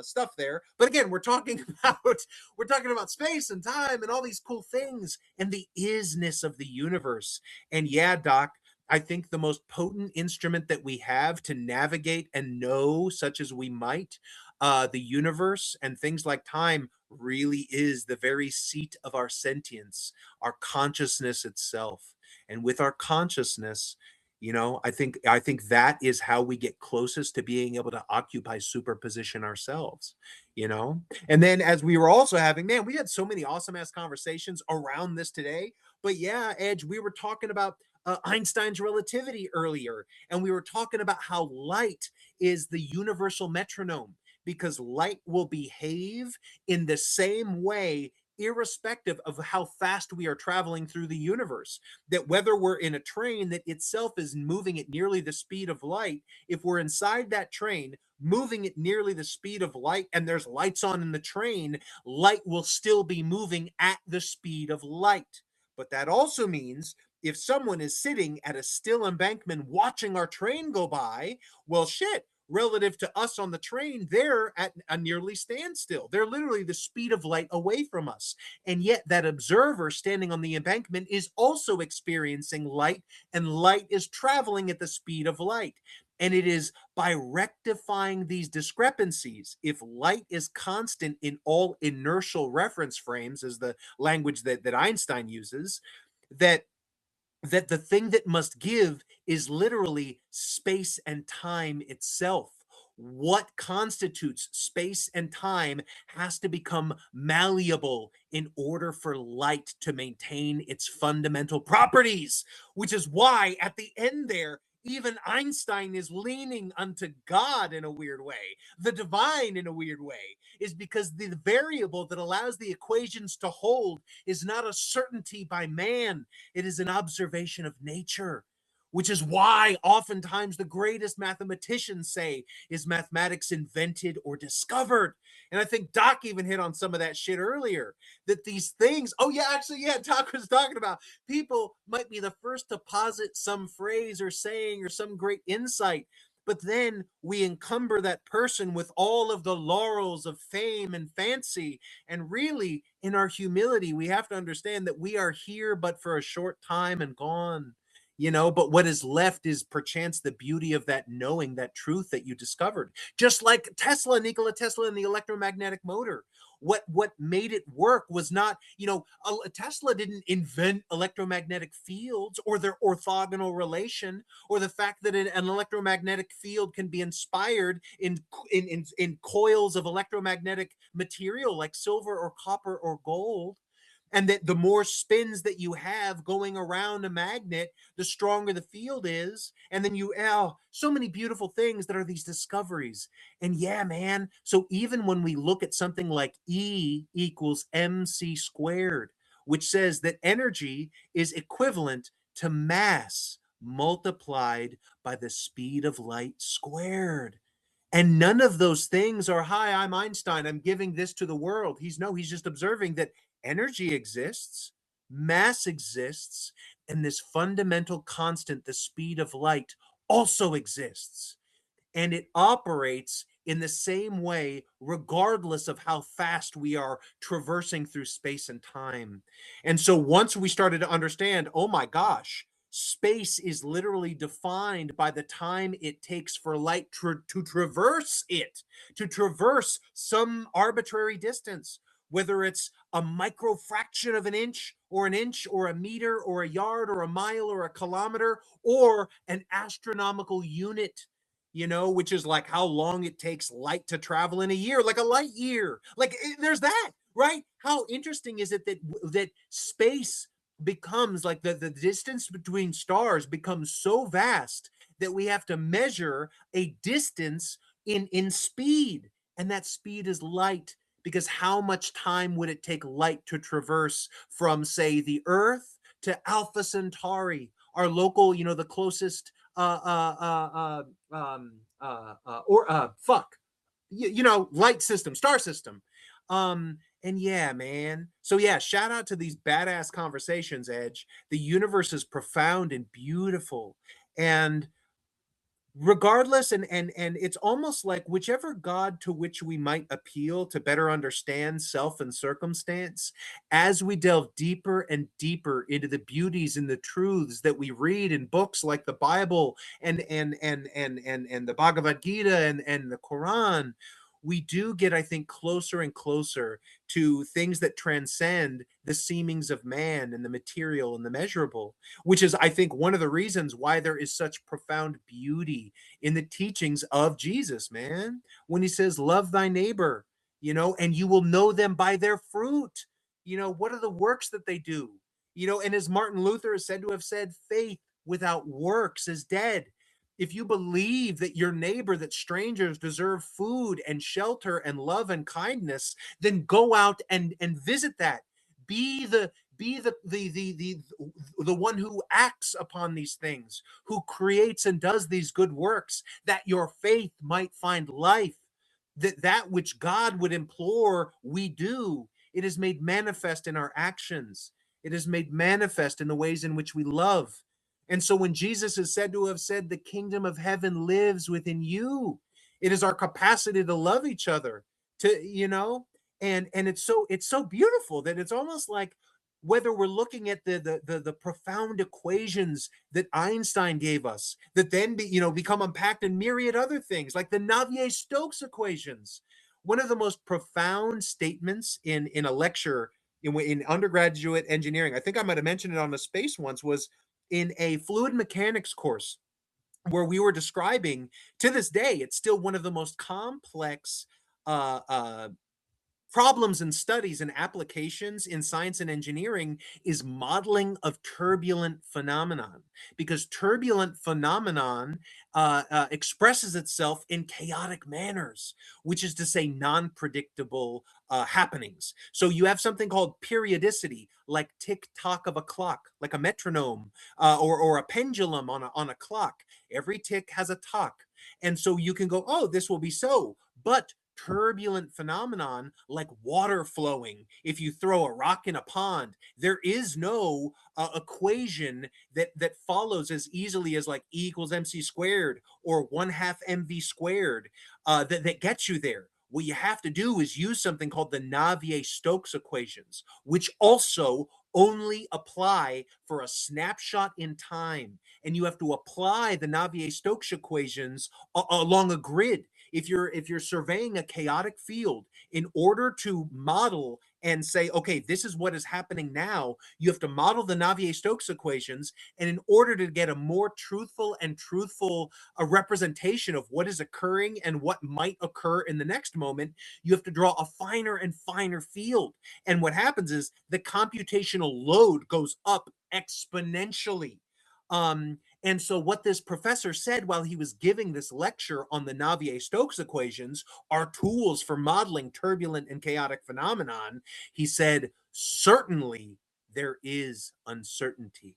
stuff there. But again, we're talking about space and time and all these cool things and the isness of the universe. And yeah, Doc, I think the most potent instrument that we have to navigate and know, such as we might, the universe and things like time, really is the very seat of our sentience, our consciousness itself. And with our consciousness, I think that is how we get closest to being able to occupy superposition ourselves. And then, as we were also having, man, we had so many awesome ass conversations around this today. But yeah, Edge, we were talking about Einstein's relativity earlier, and we were talking about how light is the universal metronome, because light will behave in the same way irrespective of how fast we are traveling through the universe. That whether we're in a train that itself is moving at nearly the speed of light, if we're inside that train moving at nearly the speed of light and there's lights on in the train, light will still be moving at the speed of light. But that also means if someone is sitting at a still embankment watching our train go by, well, shit, relative to us on the train, they're at a nearly standstill. They're literally the speed of light away from us. And yet that observer standing on the embankment is also experiencing light, and light is traveling at the speed of light. And it is by rectifying these discrepancies, if light is constant in all inertial reference frames, as the language that Einstein uses, that the thing that must give is literally space and time itself. What constitutes space and time has to become malleable in order for light to maintain its fundamental properties, which is why at the end there, even Einstein is leaning unto God in a weird way, the divine in a weird way, is because the variable that allows the equations to hold is not a certainty by man, it is an observation of nature, which is why oftentimes the greatest mathematicians say, is mathematics invented or discovered? And I think Doc even hit on some of that shit earlier, that these things, oh yeah, actually, yeah, Doc was talking about people might be the first to posit some phrase or saying or some great insight, but then we encumber that person with all of the laurels of fame and fancy. And really, in our humility, we have to understand that we are here but for a short time and gone. But what is left is perchance the beauty of that knowing, that truth that you discovered. Just like Nikola Tesla and the electromagnetic motor. What made it work was not, Tesla didn't invent electromagnetic fields or their orthogonal relation, or the fact that an electromagnetic field can be inspired in coils of electromagnetic material like silver or copper or gold, and that the more spins that you have going around a magnet, the stronger the field is. And then so many beautiful things that are these discoveries. And yeah, man, so even when we look at something like E equals mc squared, which says that energy is equivalent to mass multiplied by the speed of light squared. And none of those things are, hi, I'm Einstein, I'm giving this to the world. He's just observing that energy exists, mass exists, and this fundamental constant, the speed of light, also exists. And it operates in the same way, regardless of how fast we are traversing through space and time. And so once we started to understand, oh my gosh, space is literally defined by the time it takes for light to traverse it, to traverse some arbitrary distance, whether it's a microfraction of an inch or a meter or a yard or a mile or a kilometer or an astronomical unit, which is like how long it takes light to travel in a year, like a light year. Like there's that, right? How interesting is it that space becomes like the distance between stars becomes so vast that we have to measure a distance in speed, and that speed is light. Because how much time would it take light to traverse from, say, the Earth to Alpha Centauri, our local, the closest light system, star system. And yeah, man. So yeah, shout out to these badass conversations, Edge. The universe is profound and beautiful. And regardless, and it's almost like whichever god to which we might appeal to better understand self and circumstance, as we delve deeper and deeper into the beauties and the truths that we read in books like the Bible and the Bhagavad Gita and the Quran, we do get, I think, closer and closer to things that transcend the seemings of man and the material and the measurable, which is, I think, one of the reasons why there is such profound beauty in the teachings of Jesus, man. When he says, love thy neighbor, and you will know them by their fruit. What are the works that they do? And as Martin Luther is said to have said, faith without works is dead. If you believe that your neighbor, that strangers deserve food and shelter and love and kindness, then go out and visit that. Be the one who acts upon these things, who creates and does these good works, that your faith might find life. That which God would implore we do, it is made manifest in our actions. It is made manifest in the ways in which we love. And so when Jesus is said to have said, the kingdom of heaven lives within you, it is our capacity to love each other, and it's so beautiful that it's almost like, whether we're looking at the profound equations that Einstein gave us, that then become unpacked in myriad other things, like the Navier-Stokes equations. One of the most profound statements in a lecture in undergraduate engineering, I think I might have mentioned it on the space once, was in a fluid mechanics course, where we were describing, to this day, it's still one of the most complex problems and studies and applications in science and engineering, is modeling of turbulent phenomenon, because turbulent phenomenon expresses itself in chaotic manners, which is to say non-predictable happenings. So you have something called periodicity, like tick-tock of a clock, like a metronome, or a pendulum on a clock. Every tick has a tock. And so you can go, oh, this will be so. But turbulent phenomenon, like water flowing, if you throw a rock in a pond, there is no equation that follows as easily as like E equals mc squared or 1/2 mv squared that gets you there. What you have to do is use something called the Navier-Stokes equations, which also only apply for a snapshot in time. And you have to apply the Navier-Stokes equations along a grid. If you're surveying a chaotic field, in order to model and say, okay, this is what is happening now, you have to model the Navier-Stokes equations. And in order to get a more truthful representation of what is occurring and what might occur in the next moment, you have to draw a finer and finer field. And what happens is the computational load goes up exponentially. And so what this professor said while he was giving this lecture on the Navier-Stokes equations are tools for modeling turbulent and chaotic phenomenon. He said, certainly there is uncertainty.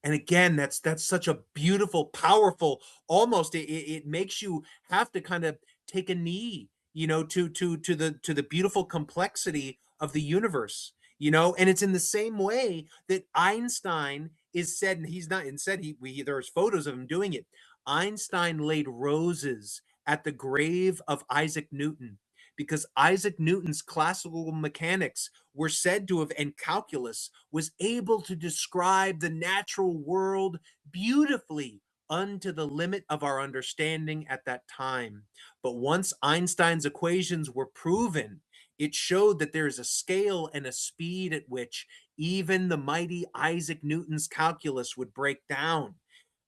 And again, that's such a beautiful, powerful, almost it makes you have to kind of take a knee, to the beautiful complexity of the universe, and it's in the same way that Einstein is said, and he's not, and said there's photos of him doing it. Einstein laid roses at the grave of Isaac Newton, because Isaac Newton's classical mechanics were said to have, and calculus was able to describe the natural world beautifully unto the limit of our understanding at that time. But once Einstein's equations were proven, it showed that there is a scale and a speed at which even the mighty Isaac Newton's calculus would break down,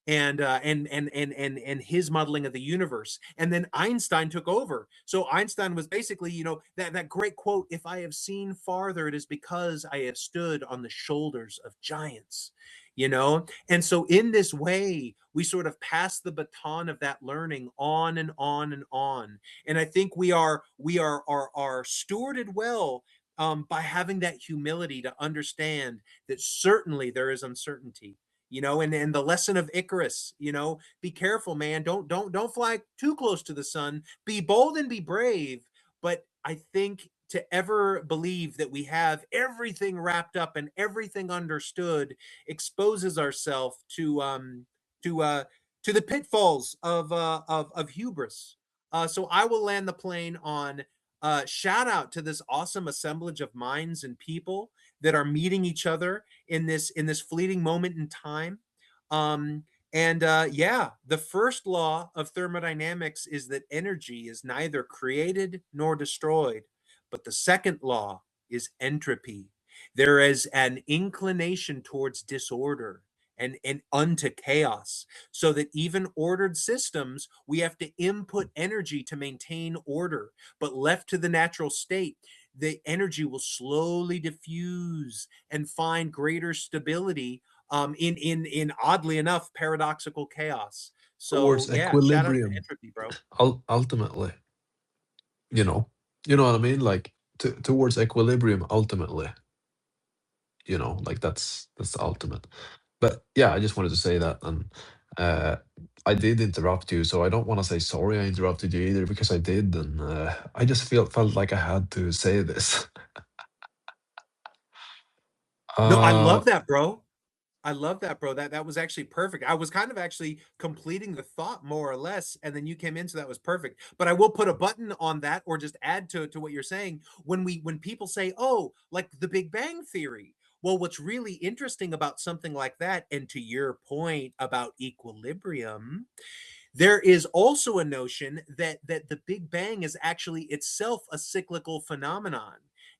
and his modeling of the universe. And then Einstein took over. So Einstein was basically, that great quote, if I have seen farther, it is because I have stood on the shoulders of giants. And so in this way, we sort of pass the baton of that learning on and on and on. And I think we are stewarded well, by having that humility to understand that certainly there is uncertainty, and the lesson of Icarus, be careful, man. Don't fly too close to the sun. Be bold and be brave. But I think to ever believe that we have everything wrapped up and everything understood exposes ourselves to to the pitfalls of hubris. So I will land the plane on shout out to this awesome assemblage of minds and people that are meeting each other in this fleeting moment in time. Um, and yeah, the first law of thermodynamics is that energy is neither created nor destroyed. But the second law is entropy. There is an inclination towards disorder and unto chaos, so that even ordered systems, we have to input energy to maintain order. But left to the natural state, the energy will slowly diffuse and find greater stability in oddly enough paradoxical chaos. So Towards yeah, shout out to equilibrium, entropy, bro. ultimately, you know, you know what I mean? Like towards equilibrium, ultimately, like that's the ultimate. But yeah, I just wanted to say that, and uh, I did interrupt you, so I don't want to say sorry I interrupted you either because I did, and I just felt like I had to say this. No, I Uh, love that, bro. I love that, bro. That was actually perfect. I was kind of actually completing the thought more or less, and then you came in, so that was perfect. But I will put a button on that, or just add to what you're saying. When people say, "Oh, like the Big Bang Theory," well, what's really interesting about something like that, and to your point about equilibrium, there is also a notion that the Big Bang is actually itself a cyclical phenomenon,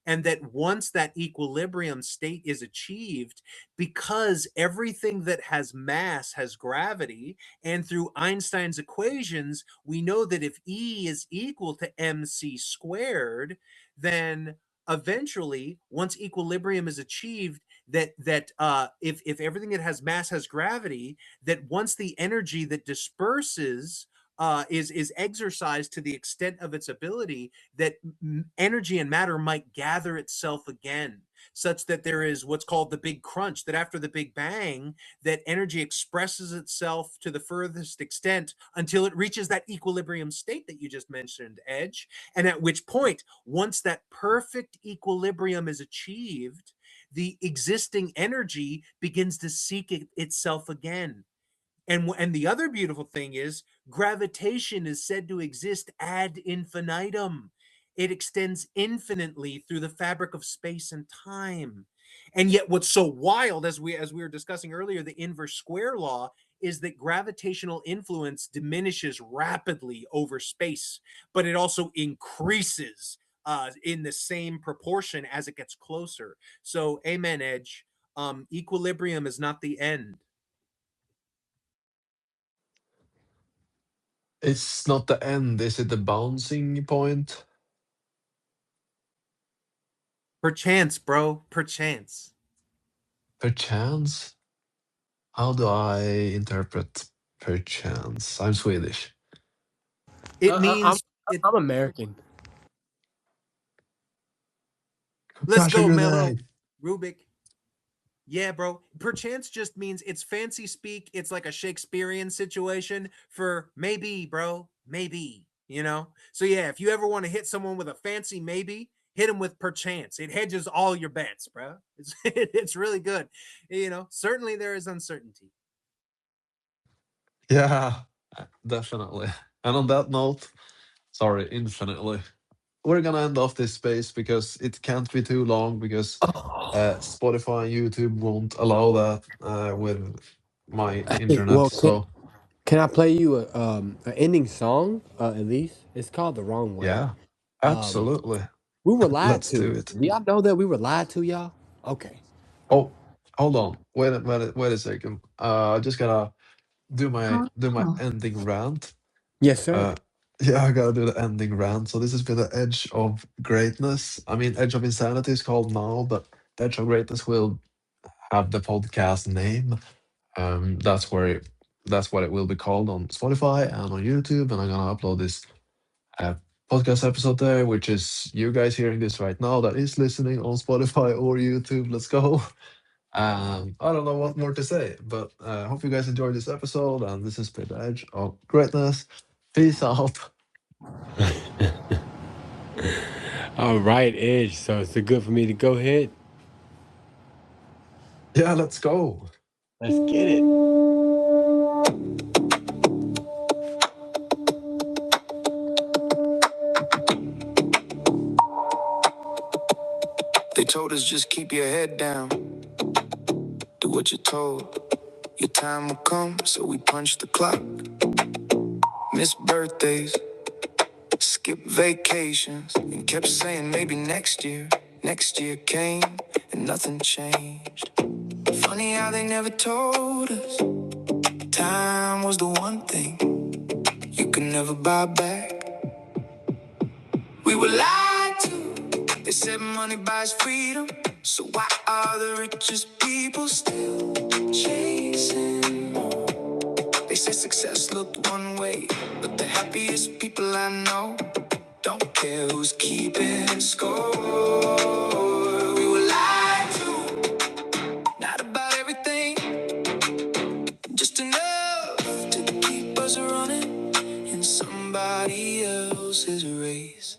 and that once that equilibrium state is achieved, because everything that has mass has gravity, and through Einstein's equations, we know that if E is equal to mc squared, then eventually, once equilibrium is achieved, if everything that has mass has gravity, that once the energy that disperses is exercised to the extent of its ability, that energy and matter might gather itself again, such that there is what's called the big crunch, that after the big bang, that energy expresses itself to the furthest extent until it reaches that equilibrium state that you just mentioned, Edge. And at which point, once that perfect equilibrium is achieved, the existing energy begins to seek itself again. And the other beautiful thing is gravitation is said to exist ad infinitum. It extends infinitely through the fabric of space and time. And yet what's so wild, as we were discussing earlier, the inverse square law, is that gravitational influence diminishes rapidly over space, but it also increases in the same proportion as it gets closer. So amen, Edge. Equilibrium is not the end. it's not the end, is it the bouncing point? Perchance, bro. Perchance. Perchance? How do I interpret perchance? I'm Swedish. It I, I'm means it. I'm American. Let's Crash a go, Mello. grenade. Rubik. Yeah, bro. Perchance just means it's fancy speak. It's like a Shakespearean situation for maybe, bro. Maybe, you know? So, yeah, if you ever want to hit someone with a fancy maybe, hit them with perchance. It hedges all your bets, bro. It's really good. You know, certainly there is uncertainty. Yeah, definitely. And on that note, sorry, infinitely, we're gonna end off this space because it can't be too long because Oh. Spotify and YouTube won't allow that with my Hey, internet. well, So can I play you an ending song at least? It's called "The Wrong Way." yeah, Um, absolutely. we were lied Let's do to. it. Do y'all know that we were lied to, y'all? Okay. Oh, hold on. Wait a second. I just gotta do my ending rant. Yes, sir. Uh, yeah, I gotta do the ending rant. So this has been the Edge of Greatness. I mean, Edge of Insanity is called now, but the Edge of Greatness will have the podcast name. That's that's what it will be called on Spotify and on YouTube. And I'm gonna upload this uh, podcast episode there, which is you guys hearing this right now that is listening on Spotify or YouTube. Let's go. I don't know what more to say, but I hope you guys enjoyed this episode. And this has been the Edge of Greatness. Peace out. All right, Edge. So is it good for me to go ahead? Yeah, let's go. Let's get it. They told us just keep your head down, do what you're told. Your time will come, so we punched the clock. Missed birthdays, skipped vacations, and kept saying maybe next year. Next year came, and nothing changed. Funny how they never told us time was the one thing you could never buy back. We were lied to. They said money buys freedom. So why are the richest people still chasing more? They say success looked one way, but the happiest people I know don't care who's keeping score. We were lied to, not about everything, just enough to keep us running in somebody else's race.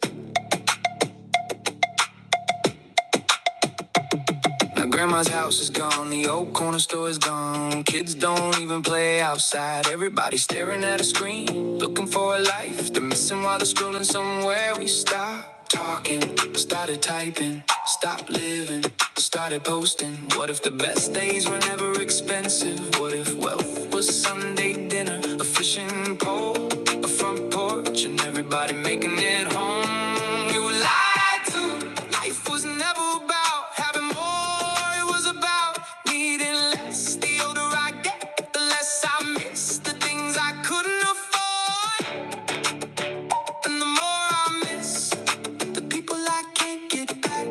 Now grandma's house is gone, the old corner store is gone. Kids don't even play outside, everybody's staring at a screen, looking for a life. They're missing while they're scrolling somewhere. We stopped talking, started typing, stopped living, started posting. What if the best days were never expensive? What if wealth was Sunday dinner, a fishing pole, a front porch, and everybody making it home? We were lied to. Life was never about having more, it was about needing less. The older I get, the less I miss the things I couldn't afford. And the more I miss the people I can't get back.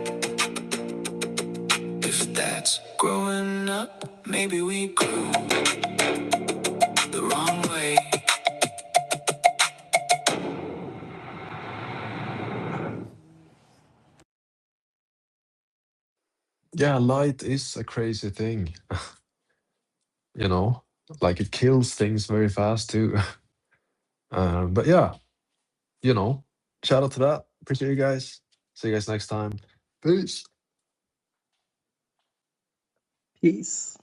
If that's growing up, maybe we grew the wrong way. Yeah, light is a crazy thing, you know, like it kills things very fast too. But yeah, you know, shout out to that. Appreciate you guys. See you guys next time. Peace. Peace.